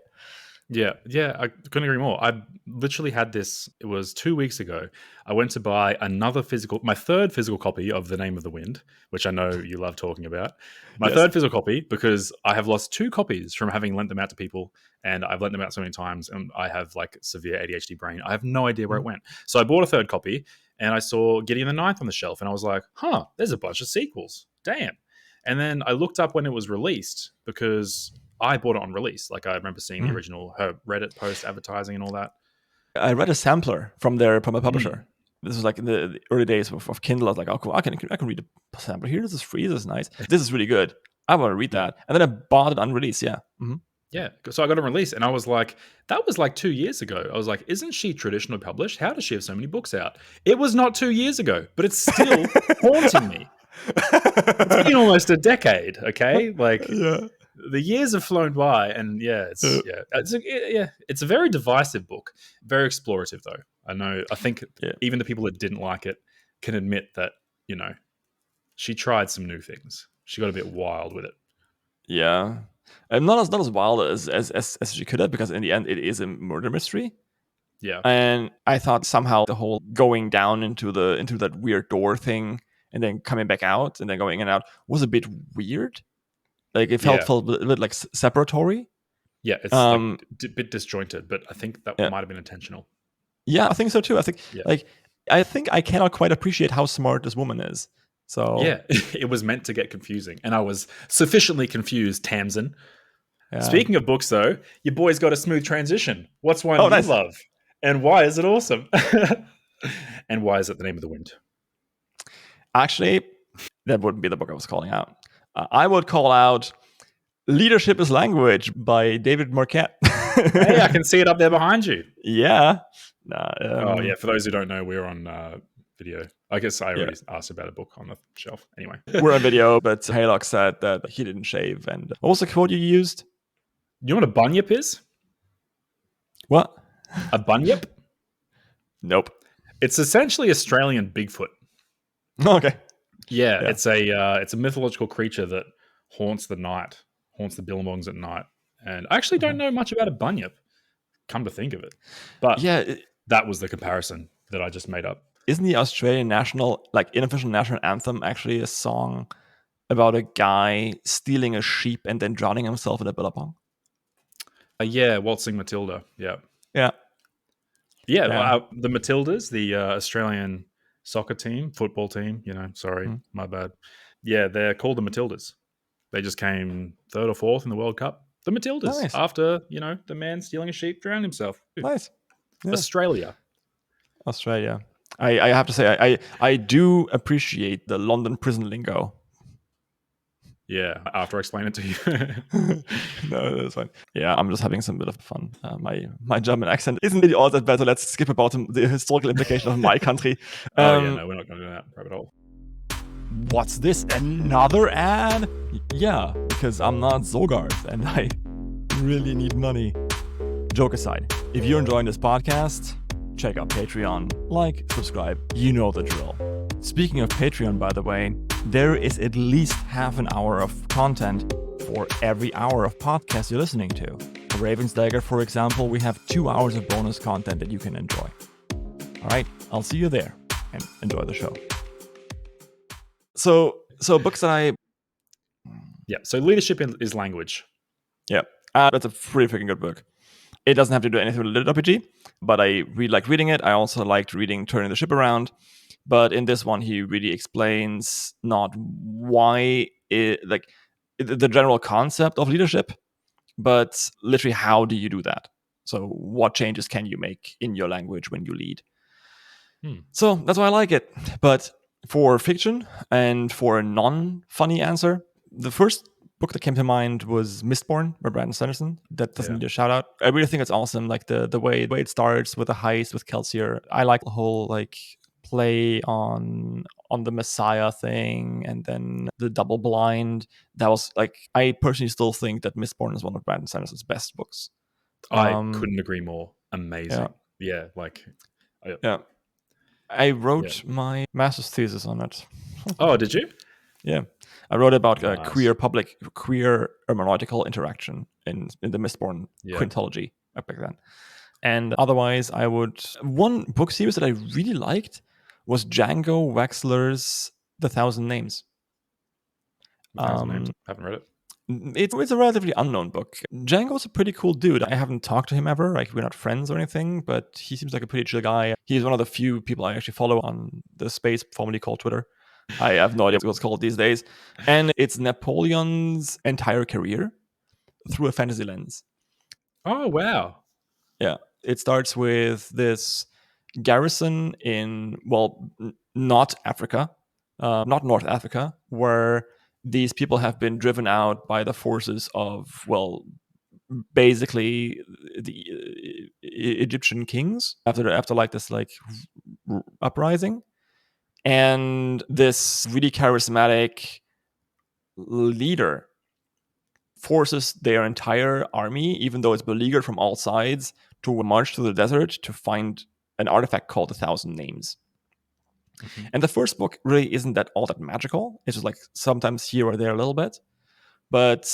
Yeah, I couldn't agree more. I literally had this, it was 2 weeks ago. I went to buy my third physical copy of The Name of the Wind, which I know you love talking about. My third physical copy, because I have lost 2 copies from having lent them out to people, and I've lent them out so many times, and I have like severe ADHD brain. I have no idea where it went. So I bought a third copy, and I saw Gideon the Ninth on the shelf, and I was like, there's a bunch of sequels. Damn. And then I looked up when it was released, because I bought it on release. Like I remember seeing the original her Reddit post advertising and all that. I read a sampler from a publisher. This was like in the early days of Kindle. I was like, oh, cool, I can read a sampler here. This is free. This is nice. This is really good. I want to read that. And then I bought it on release. Yeah. Yeah. So I got it on release, and I was like, that was like 2 years ago. I was like, isn't she traditionally published? How does she have so many books out? It was not 2 years ago, but it's still haunting me. It's been almost a decade. Okay. Like, yeah. The years have flown by, and it's a very divisive book, very explorative though. I think even the people that didn't like it can admit that, she tried some new things. She got a bit wild with it. Yeah, and not as wild as she could have, because in the end it is a murder mystery. Yeah, and I thought somehow the whole going down into that weird door thing and then coming back out and then going in and out was a bit weird. Like it felt a bit like separatory. Yeah, it's like a bit disjointed, but I think that might have been intentional. Yeah, I think so too. I think I think I cannot quite appreciate how smart this woman is. So yeah, it was meant to get confusing, and I was sufficiently confused, Tamsin. Yeah. Speaking of books, though, your boy's got a smooth transition. What's one you love, and why is it awesome? And why is it The Name of the Wind? Actually, that wouldn't be the book I was calling out. I would call out Leadership is Language by David Marquette. Hey, I can see it up there behind you. Yeah. For those who don't know, we're on video. I guess I already asked about a book on the shelf. Anyway. We're on video, but Haylock said that he didn't shave. And what was the quote you used? You know what a bunyip is? What? A bunyip? Nope. It's essentially Australian Bigfoot. Okay. Yeah, it's a mythological creature that haunts the billabongs at night. And I actually don't know much about a bunyip, come to think of it. But that was the comparison that I just made up. Isn't the Australian unofficial national anthem actually a song about a guy stealing a sheep and then drowning himself in a billabong? Yeah, Waltzing Matilda. Yeah. Yeah. Yeah, Yeah. the Matildas, the Australian soccer team, football team. Sorry, Mm. my bad. Yeah, they're called the Matildas. They just came third or fourth in the World Cup. The Matildas, Nice. after the man stealing a sheep drowned himself. Nice. Yeah. Australia. Australia. I have to say, I do appreciate the London prison lingo. Yeah, after I explain it to you. No, that's fine. Yeah, I'm just having some bit of fun. My German accent isn't really all that bad, so let's skip about the historical implication of my country. Oh yeah, no, we're not going to do that rabbit hole. What's this? Another ad? Yeah, because I'm not Zogarth and I really need money. Joke aside, if you're enjoying this podcast, check out Patreon. Like, subscribe, you know the drill. Speaking of Patreon, by the way, there is at least half an hour of content for every hour of podcast you're listening to. For Raven's Dagger, for example, we have 2 hours of bonus content that you can enjoy. All right, I'll see you there and enjoy the show. So books that I... Yeah, so leadership is language. Yeah, that's a pretty freaking good book. It doesn't have to do anything with LitRPG, but I really like reading it. I also liked reading Turning the Ship Around. But in this one, he really explains not why the general concept of leadership, but literally how do you do that? So what changes can you make in your language when you lead? So that's why I like it. But for fiction and for a non-funny answer, the first book that came to mind was Mistborn by Brandon Sanderson. That doesn't need a shout out. I really think it's awesome. Like the way it starts with a heist with Kelsier. I like the whole play on the Messiah thing, and then the double blind. That was I personally still think that Mistborn is one of Brandon Sanderson's best books. I couldn't agree more. Amazing. Yeah. I wrote my master's thesis on it. Oh, did you? Yeah, I wrote about queer hermeneutical interaction in the Mistborn quintology back then. And otherwise, one book series that I really liked was Django Wexler's The Thousand Names. Names. Haven't read it. It's a relatively unknown book. Django's a pretty cool dude. I haven't talked to him ever. We're not friends or anything, but he seems like a pretty chill guy. He's one of the few people I actually follow on the space formerly called Twitter. I have no idea what it's called these days. And it's Napoleon's entire career through a fantasy lens. Oh, wow. Yeah. It starts with this garrison in, not Africa, not North Africa, where these people have been driven out by the forces of, basically the Egyptian kings after this uprising. And this really charismatic leader forces their entire army, even though it's beleaguered from all sides, to march through the desert to find an artifact called 1,000 Names. Mm-hmm. And the first book really isn't all that magical. It's just sometimes here or there a little bit. But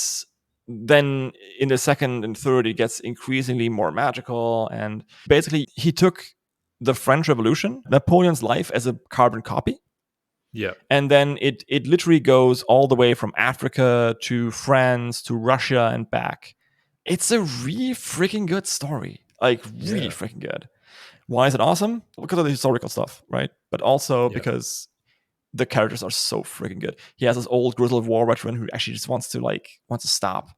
then in the second and third, it gets increasingly more magical. And basically, he took the French Revolution, Napoleon's life, as a carbon copy. Yeah. And then it literally goes all the way from Africa to France to Russia and back. It's a really freaking good story. Really freaking good. Why is it awesome? Because of the historical stuff, right? But also because the characters are so freaking good. He has this old grizzled war veteran who actually just wants to stop.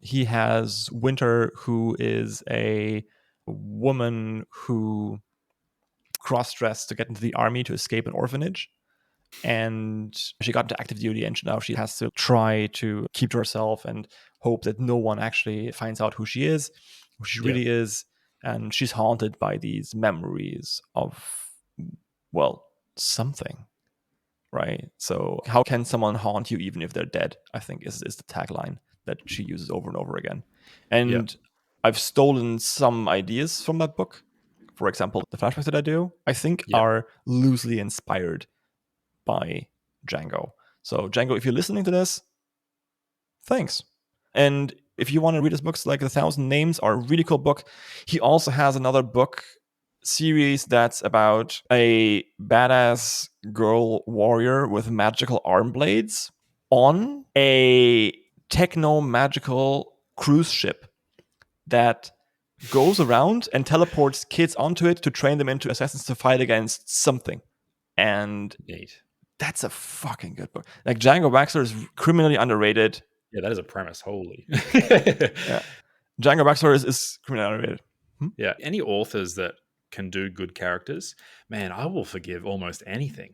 He has Winter, who is a woman who cross-dressed to get into the army to escape an orphanage. And she got into active duty, and now she has to try to keep to herself and hope that no one actually finds out who she is, who she really is. And she's haunted by these memories of, something, right? So how can someone haunt you even if they're dead, I think is the tagline that she uses over and over again. And I've stolen some ideas from that book. For example, the flashbacks that I do, I think are loosely inspired by Django. So Django, if you're listening to this, thanks. And if you want to read his books, like 1,000 Names are a really cool book. He also has another book series that's about a badass girl warrior with magical arm blades on a techno-magical cruise ship that goes around and teleports kids onto it to train them into assassins to fight against something. And Neat. that's a fucking good book. Like Django Baxter is criminally underrated. Yeah, that is a premise. Holy. Yeah. Django Baxter is criminally underrated. Yeah. Any authors that can do good characters, man, I will forgive almost anything.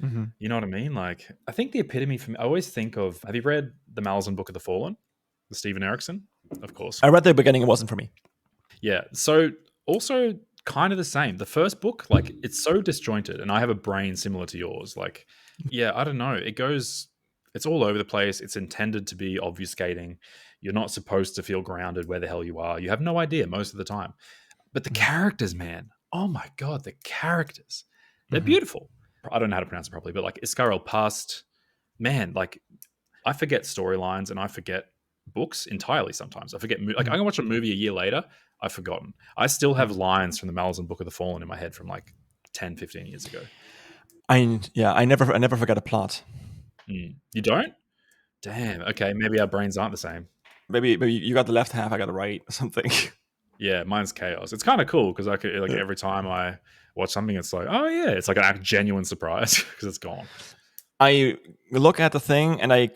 Mm-hmm. You know what I mean? Like, I think the epitome for me, I always think of, have you read the Malazan Book of the Fallen? The Steven Erikson? Of course. I read the beginning, it wasn't for me. Yeah. So also kind of the same. The first book, like, it's so disjointed, and I have a brain similar to yours. Like, yeah, I don't know. It's all over the place. It's intended to be obfuscating. You're not supposed to feel grounded where the hell you are. You have no idea most of the time. But the characters, man, oh my God, the characters. They're beautiful. I don't know how to pronounce it properly, but like Iscarel Past, man, like I forget storylines and I forget books entirely sometimes. I forget, like I can watch a movie a year later, I've forgotten. I still have lines from the Malazan Book of the Fallen in my head from like 10, 15 years ago. I never forget a plot. You don't? Damn. Okay, maybe our brains aren't the same. Maybe you got the left half, I got the right, or something. Yeah, mine's chaos. It's kind of cool because I could like every time I watch something, it's like, oh yeah, it's like a genuine surprise because it's gone. I look at the thing and I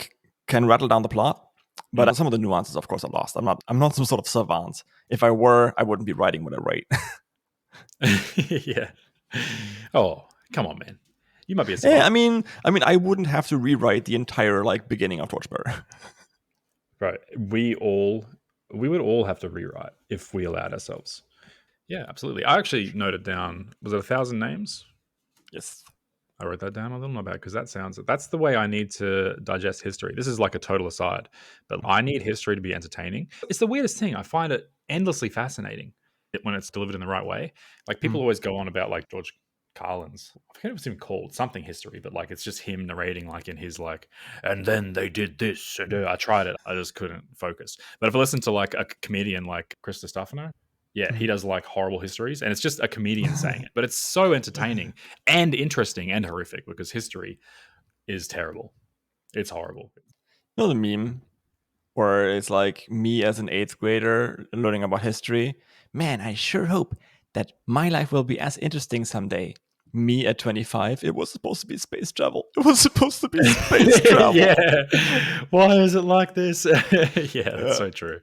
can rattle down the plot, but some of the nuances, of course, are lost. I'm not some sort of savant. If I were, I wouldn't be writing what I write. Yeah. Oh, come on, man. You might be a savant. Yeah, I mean, I wouldn't have to rewrite the entire like beginning of Torchbearer. Right. We would all have to rewrite if we allowed ourselves. Yeah, absolutely. I actually noted down, was it 1,000 names? Yes. I wrote that down a little more bad because that's the way I need to digest history. This is like a total aside, but I need history to be entertaining. It's the weirdest thing. I find it endlessly fascinating when it's delivered in the right way. Like people always go on about like George Carlin's, I forget what it's even called, something history, but like it's just him narrating like in his like, and then they did this. And I tried it. I just couldn't focus. But if I listen to like a comedian like Chris Stefano, yeah, he does like horrible histories, and it's just a comedian saying it, but it's so entertaining and interesting and horrific because history is terrible. It's horrible. You know the meme where it's like me as an 8th grader learning about history. Man, I sure hope that my life will be as interesting someday. Me at 25, it was supposed to be space travel. It was supposed to be space travel. Yeah. Why is it like this? Yeah, that's so true.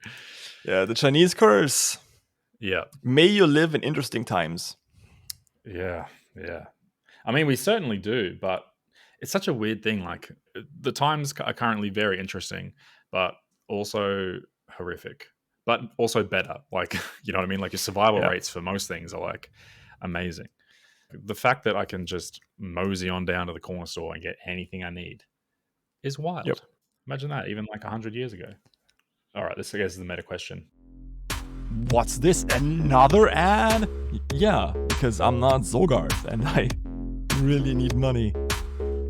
Yeah, the Chinese curse. Yeah. May you live in interesting times. Yeah. Yeah. I mean, we certainly do, but it's such a weird thing. Like the times are currently very interesting, but also horrific, but also better. Like, you know what I mean? Like your survival rates for most things are like amazing. The fact that I can just mosey on down to the corner store and get anything I need is wild. Yep. Imagine that, even like 100 years ago. All right, this I guess is the meta question. What's this? Another ad? Yeah, because I'm not Zogarth and I really need money.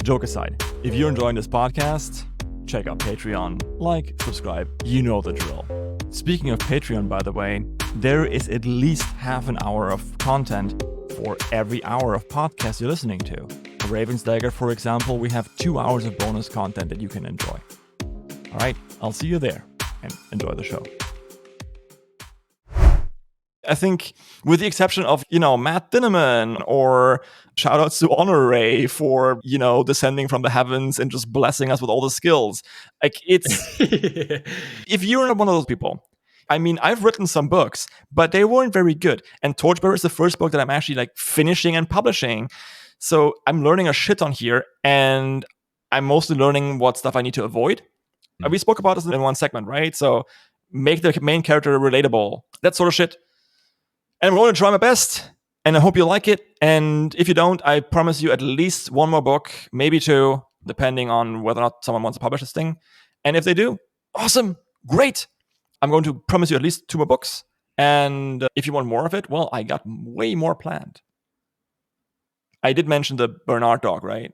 Joke aside, if you're enjoying this podcast, check out Patreon. Like, subscribe, you know the drill. Speaking of Patreon, by the way, there is at least half an hour of content for every hour of podcast you're listening to. For Raven's Dagger, for example, we have 2 hours of bonus content that you can enjoy. All right, I'll see you there and enjoy the show. I think, with the exception of, Matt Dinneman, or shoutouts to Honor Ray for, descending from the heavens and just blessing us with all the skills. Like, it's... If you're not one of those people, I mean, I've written some books, but they weren't very good. And Torchbearer is the first book that I'm actually, like, finishing and publishing. So I'm learning a shit on here, and I'm mostly learning what stuff I need to avoid. We spoke about this in one segment, right? So make the main character relatable. That sort of shit. And I'm going to try my best, and I hope you like it. And if you don't, I promise you at least one more book, maybe 2, depending on whether or not someone wants to publish this thing. And if they do, awesome, great. I'm going to promise you at least 2 more books. And if you want more of it, well, I got way more planned. I did mention the Bernard dog, right?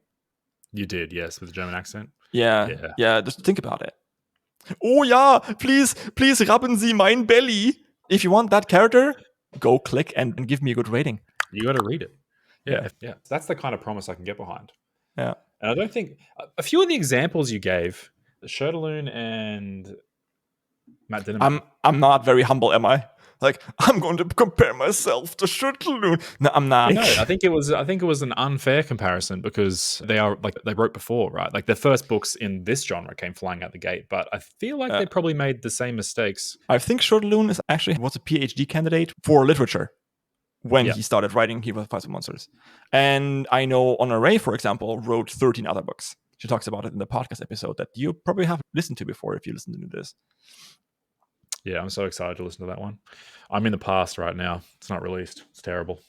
You did, yes, with the German accent. Yeah, just think about it. Oh yeah, please rubben Sie mein Belly. If you want that character, go click and give me a good rating. You got to read it. Yeah. That's the kind of promise I can get behind. Yeah. And I don't think... A few of the examples you gave, Schertaloon and Matt Dinneman... I'm not very humble, am I? Like, I'm going to compare myself to Shurtloon. No, I'm not. No, I think it was an unfair comparison because they wrote before, right? Like their first books in this genre came flying out the gate, but I feel like they probably made the same mistakes. I think Shurtloon is actually was a PhD candidate for literature when Yeah. he started writing He Fights with Monsters. And I know Honor Ray, for example, wrote 13 other books. She talks about it in the podcast episode that you probably have listened to before if you listen to this. Yeah, I'm so excited to listen to that one. I'm in the past right now. It's not released. It's terrible.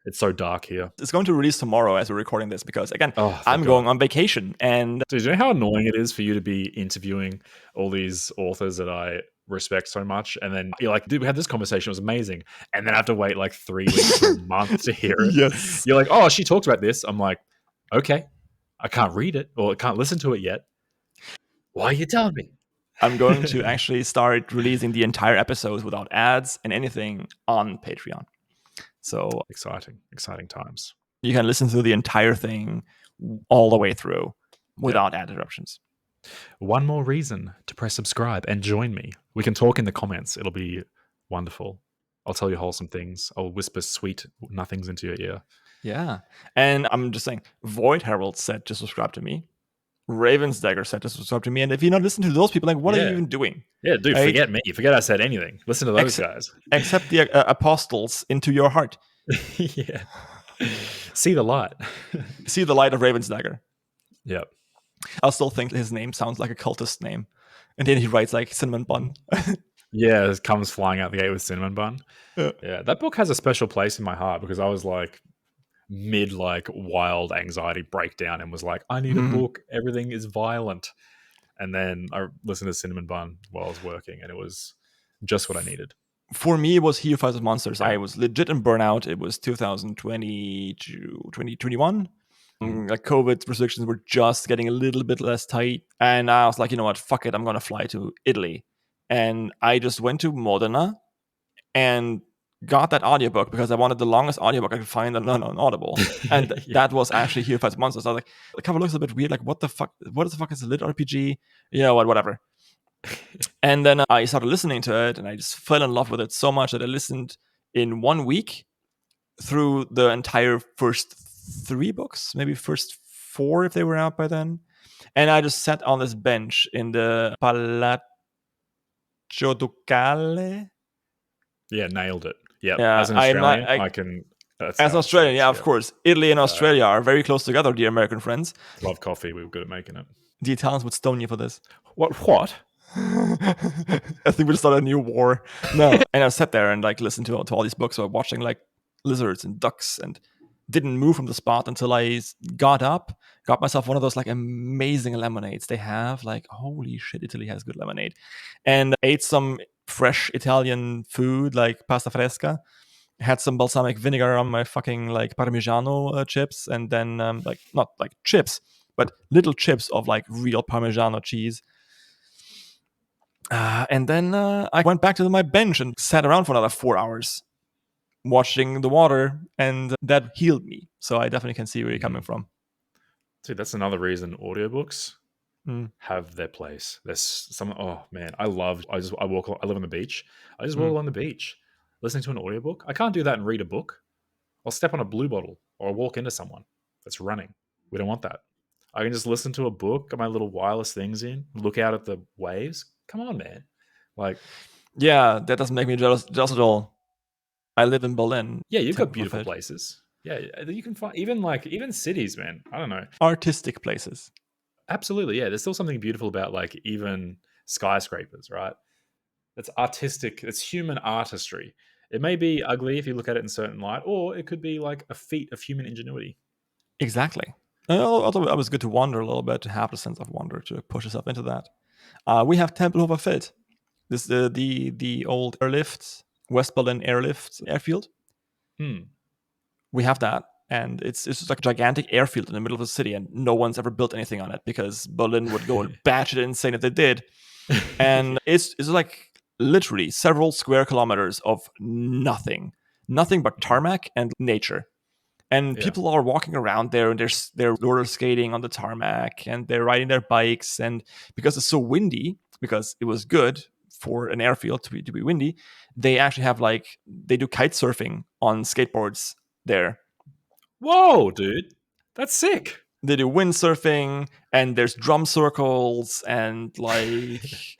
It's so dark here. It's going to release tomorrow as we're recording this because, again, Oh, I'm going on vacation. And dude, you know how annoying it is for you to be interviewing all these authors that I respect so much, and then you're like, dude, we had this conversation, it was amazing, and then I have to wait like 3 weeks to a month to hear it. Yes. You're like, oh, she talked about this. I'm like, okay, I can't read it or I can't listen to it yet. Why are you telling me? I'm going to actually start releasing the entire episodes without ads and anything on Patreon. So exciting times. You can listen to the entire thing all the way through without ad interruptions. One more reason to press subscribe and join me. We can talk in the comments. It'll be wonderful. I'll tell you wholesome things. I'll whisper sweet nothings into your ear. Yeah. And I'm just saying, Void Herald said to subscribe to me. Raven's Dagger said to subscribe to me. And if you're not listening to those people, like, what are you even doing? Yeah, dude, forget me. Forget I said anything. Listen to those guys. Accept the apostles into your heart. Yeah. See the light. See the light of Raven's Dagger. Yep. I still think his name sounds like a cultist name. And then he writes like Cinnamon Bun. Yeah, it comes flying out the gate with Cinnamon Bun. Yeah, that book has a special place in my heart because I was like mid like wild anxiety breakdown and was like, I need a book. Everything is violent. And then I listened to Cinnamon Bun while I was working, and it was just what I needed. For me, it was He Who Fights with Monsters. Yeah. I was legit in burnout. It was 2020 to 2021. Like COVID restrictions were just getting a little bit less tight. And I was like, you know what? Fuck it. I'm going to fly to Italy. And I just went to Modena and got that audiobook because I wanted the longest audiobook I could find on Audible. And that was actually He Who Fights with Monsters. I was like, the cover looks a bit weird. Like, what the fuck? What the fuck is a LitRPG? You know what? Whatever. And then I started listening to it, and I just fell in love with it so much that I listened in 1 week through the entire first 3 books, maybe first 4 if they were out by then. And I just sat on this bench in the Palazzo Ducale. Yeah, nailed it. Yep. Yeah, as an Australian, I can. As an Australian, yeah, of course. Italy and Australia are very close together, dear American friends. Love coffee. We were good at making it. The Italians would stone you for this. What? I think we'll start a new war. No. And I sat there and like listened to all these books or watching like lizards and ducks and didn't move from the spot until I got up, got myself one of those like amazing lemonades they have. Like, holy shit, Italy has good lemonade. And ate some fresh Italian food like pasta fresca. Had some balsamic vinegar on my fucking like Parmigiano chips. And then like not like chips, but little chips of like real Parmigiano cheese. And then I went back to my bench and sat around for another 4 hours watching the water, and that healed me. So I definitely can see where you're coming from. Dude, that's another reason audiobooks have their place. There's some, oh man, I live on the beach. I just walk along the beach listening to an audiobook. I can't do that and read a book. I'll step on a blue bottle or I'll walk into someone that's running. We don't want that. I can just listen to a book, got my little wireless things in, look out at the waves. Come on, man. Like, yeah, that doesn't make me jealous at all. I live in Berlin. Yeah, you've got beautiful places. Yeah, you can find even cities, man. I don't know. Artistic places. Absolutely, yeah. There's still something beautiful about like even skyscrapers, right? It's artistic. It's human artistry. It may be ugly if you look at it in certain light, or it could be like a feat of human ingenuity. Exactly. Although it was good to wander a little bit, to have the sense of wonder, to push yourself into that. We have Tempelhofer Feld. This the old airlift, West Berlin airfield. We have that, and it's just like a gigantic airfield in the middle of the city, and no one's ever built anything on it because Berlin would go batshit insane if they did. And it's like literally several square kilometers of nothing but tarmac and nature. And people are walking around there, and they're roller skating on the tarmac, and they're riding their bikes. And because it's so windy, because it was good for an airfield to be windy, they actually have they do kite surfing on skateboards there. Whoa, dude, that's sick. They do windsurfing, and there's drum circles and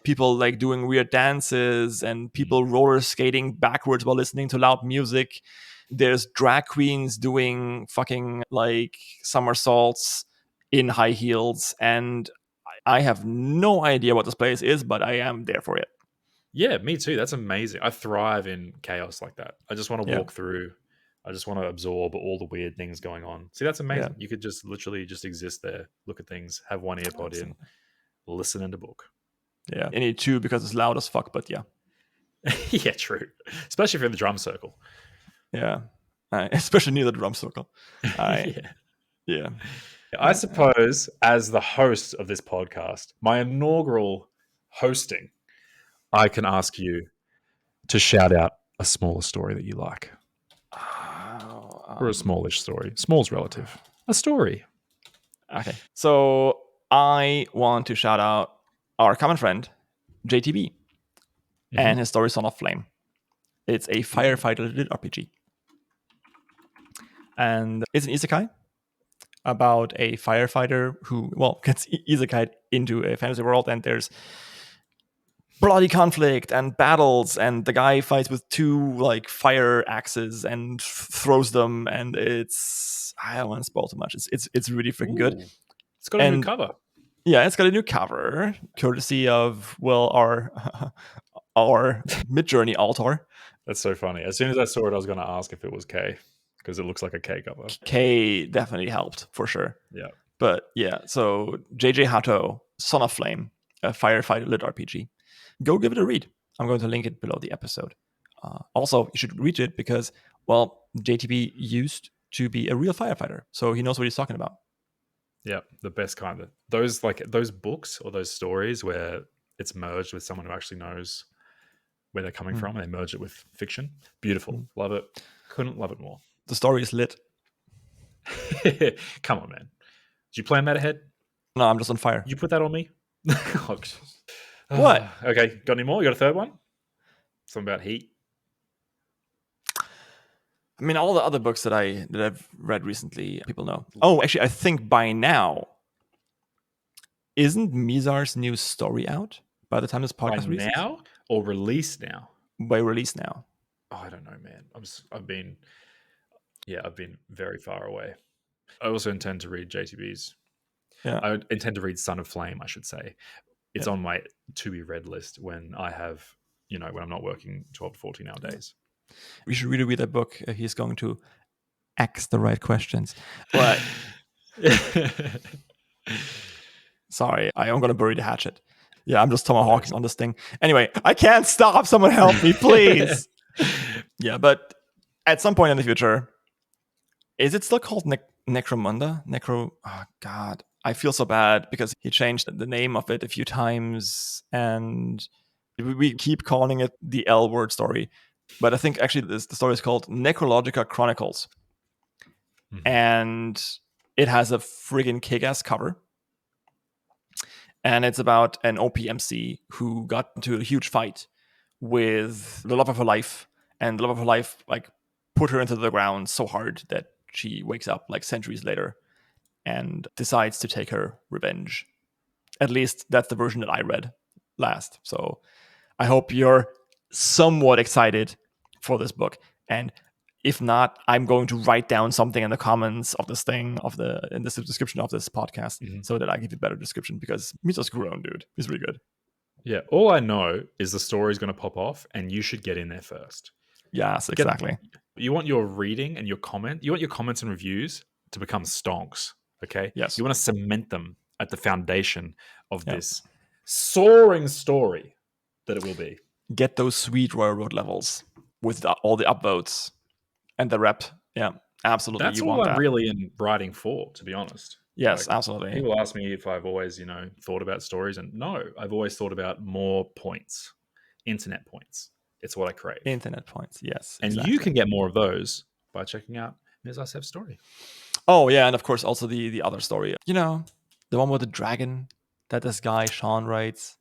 people doing weird dances and people roller skating backwards while listening to loud music. There's drag queens doing fucking somersaults in high heels, and I have no idea what this place is, but I am there for it. Yeah, me too. That's amazing. I thrive in chaos like that. I just want to walk through. I just want to absorb all the weird things going on. See, that's amazing. You could just literally just exist there, look at things, have one earpod in, listen in the book. Yeah, I need two because it's loud as fuck, but yeah. Yeah, true. Especially if you're in the drum circle. Yeah, especially near the drum circle. Yeah. I suppose as the host of this podcast, my inaugural hosting, I can ask you to shout out a smaller story that you like. Or a smallish story. Small's relative. A story. Okay. So I want to shout out our common friend, JTB, and his story Son of Flame. It's a firefighter LitRPG. And it's an isekai about a firefighter who, gets isekai'd into a fantasy world, and there's bloody conflict and battles, and the guy fights with two fire axes and throws them, and I don't want to spoil too much. It's really freaking good. It's got a new cover. Yeah, it's got a new cover, courtesy of our Midjourney author. That's so funny. As soon as I saw it, I was going to ask if it was K, because it looks like a K cover. K definitely helped for sure. Yeah. But yeah, so JJ Hato, Son of Flame, a firefighter LitRPG. Go give it a read. I'm going to link it below the episode. Also, you should read it because, JTB used to be a real firefighter, so he knows what he's talking about. Yeah, the best kind of those books or those stories where it's merged with someone who actually knows where they're coming from, and they merge it with fiction. Beautiful. Love it. Couldn't love it more. The story is lit. Come on, man. Did you plan that ahead? No, I'm just on fire. You put that on me? What? Okay, got any more? You got a third one? Something about heat? I mean, all the other books that I've read recently, people know. Oh, actually, I think by now, isn't Mizar's new story out by the time this podcast releases? Now or release now? By release now. Oh, I don't know, man. I've been very far away. I also intend to read JTB's. Yeah. I intend to read Son of Flame, I should say. It's on my to be read list when I have, when I'm not working 12 to 14 hour days. We should really read that book. He's going to ask the right questions. But sorry, I am going to bury the hatchet. Yeah, I'm just tomahawking on this thing. Anyway, I can't stop. Someone help me, please. Yeah, but at some point in the future, is it still called Necromunda? Oh, God. I feel so bad because he changed the name of it a few times, and we keep calling it the L word story. But I think actually the story is called Necrologica Chronicles. And it has a friggin' kick-ass cover. And it's about an OPMC who got into a huge fight with the love of her life. And the love of her life put her into the ground so hard that she wakes up centuries later and decides to take her revenge. At least that's the version that I read last. So I hope you're somewhat excited for this book. And if not, I'm going to write down something in the comments of this thing, in the description of this podcast, so that I give you a better description, because Mito's grown, dude. He's really good. Yeah, all I know is the story's going to pop off, and you should get in there first. Yes, exactly. You want your reading and your comments and reviews to become stonks, okay? Yes. You want to cement them at the foundation of this soaring story that it will be. Get those sweet Royal Road levels with all the upvotes and the rep. Yeah, absolutely. That's all I'm really in writing for, to be honest. Yes, absolutely. People ask me if I've always, thought about stories, and no, I've always thought about more points, internet points. It's what I crave. Internet points, yes. And you can get more of those by checking out Ms. Asef's story. Oh, yeah, and of course also the other story. The one with the dragon that this guy, Sean, writes.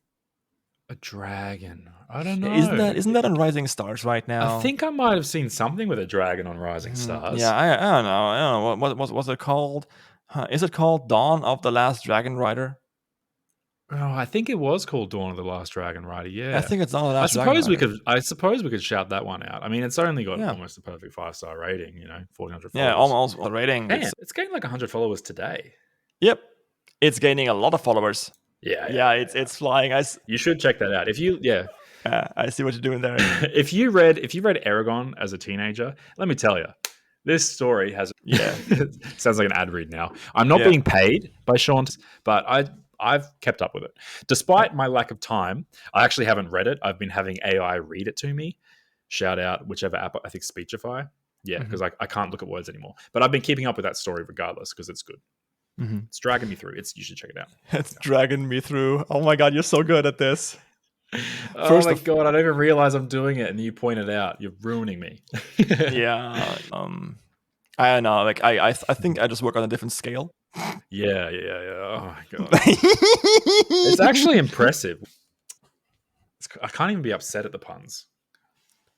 A dragon. I don't Yeah, know. isn't that on Rising Stars right I now? think I might have seen something with a dragon on Rising Yeah, Stars. I don't know. I don't know what's it called. Is it called Dawn of the Last Dragon Rider? Oh, I think it was called Dawn of the Last Dragon Rider. I Yeah. think it's Dawn of the I Last Dragon suppose we Rider. could. I suppose we could shout that one out. I mean, it's only got Yeah, almost a perfect 5-star rating. 1,400 yeah, followers. almost the rating. Damn, it's getting like 100 followers today. Yep, it's gaining a lot of followers. Yeah, Yeah, it's flying. You should check that out. If you, yeah, I see what you're doing there. if you read Aragon as a teenager, let me tell you, this story has. Yeah, Sounds like an ad read now. I'm not yeah. being paid by Sean, but I've kept up with it. Despite my lack of time, I actually haven't read it. I've been having AI read it to me. Shout out whichever app, I think Speechify. Yeah, because I can't look at words anymore. But I've been keeping up with that story regardless because it's good. It's dragging me through. You should check it out. It's dragging me through. Oh my god, you're so good at this. Oh my god, I don't even realize I'm doing it, and you pointed out. You're ruining me. Yeah. I don't know. Like I think I just work on a different scale. Yeah. Oh my god, it's actually impressive. I can't even be upset at the puns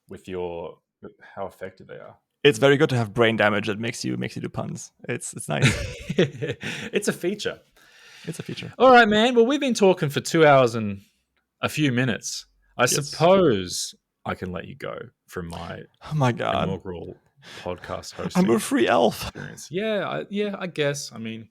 with how effective they are. It's very good to have brain damage that makes you do puns. It's nice. It's a feature. It's a feature. All right, man. Well, we've been talking for 2 hours and a few minutes. I suppose I can let you go from my god inaugural podcast hosting. I'm a free elf. Experience. Yeah, I guess. I mean,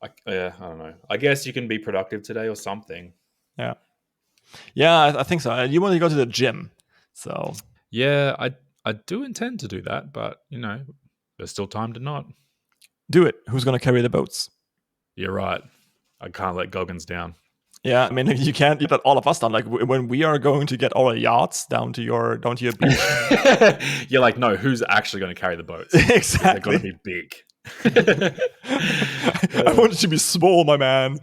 I don't know. I guess you can be productive today or something. Yeah, I think so. You want to go to the gym, so yeah, I do intend to do that, but there's still time to not do it. Who's going to carry the boats? You're right. I can't let Goggins down. Yeah, I mean, you can't let all of us down. Like when we are going to get our yachts down to your beach. You're like, no, who's actually going to carry the boats? Exactly. They're going to be big. I want it to be small, my man.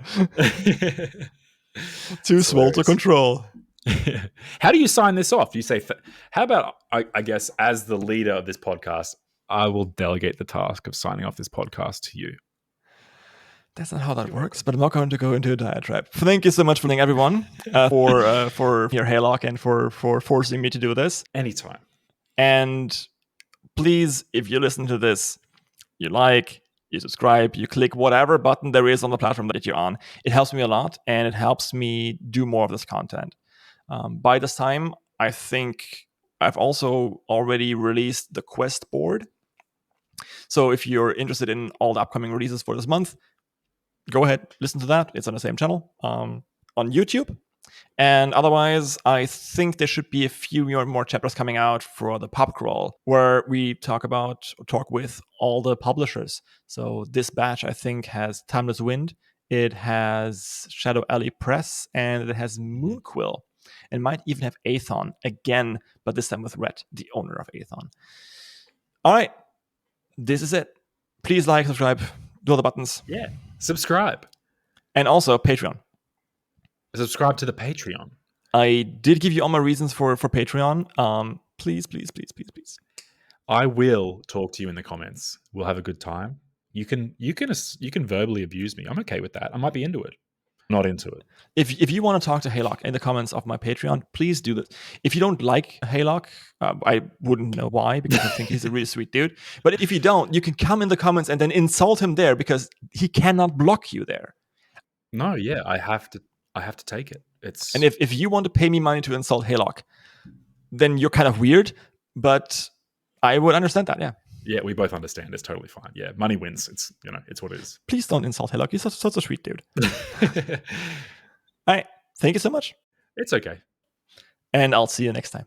Too small to control. How do you sign this off? Do you say, how about, I guess, as the leader of this podcast, I will delegate the task of signing off this podcast to you. That's not how that works, but I'm not going to go into a diatribe. Thank you so much for everyone for your Haylock and for forcing me to do this. Anytime. And please, if you listen to this, you like, you subscribe, you click whatever button there is on the platform that you're on. It helps me a lot, and it helps me do more of this content. By this time, I think I've also already released the quest board. So if you're interested in all the upcoming releases for this month, go ahead, listen to that. It's on the same channel on YouTube. And otherwise, I think there should be a few more chapters coming out for the pub crawl, where we talk with all the publishers. So this batch, I think, has Timeless Wind, it has Shadow Alley Press, and it has Moonquill. And might even have Aethon again, but this time with Rhett, the owner of Aethon. All right, this is it. Please like, subscribe, do all the buttons. Yeah, subscribe. And also Patreon. Subscribe to the Patreon. I did give you all my reasons for Patreon. Please. I will talk to you in the comments. We'll have a good time. You can verbally abuse me. I'm okay with that. I might be into it. Not into it. If you want to talk to Haylock in the comments of my Patreon, please do this. If you don't like Haylock, I wouldn't know why, because I think he's a really sweet dude. But if you don't, you can come in the comments and then insult him there, because he cannot block you there. No, yeah, I have to take it. And if you want to pay me money to insult Haylock, then you're kind of weird, but I would understand that, yeah. Yeah, we both understand. It's totally fine. Yeah, money wins. It's it's what it is. Please don't insult Haylock. He's such a sweet dude. All right. Thank you so much. It's okay. And I'll see you next time.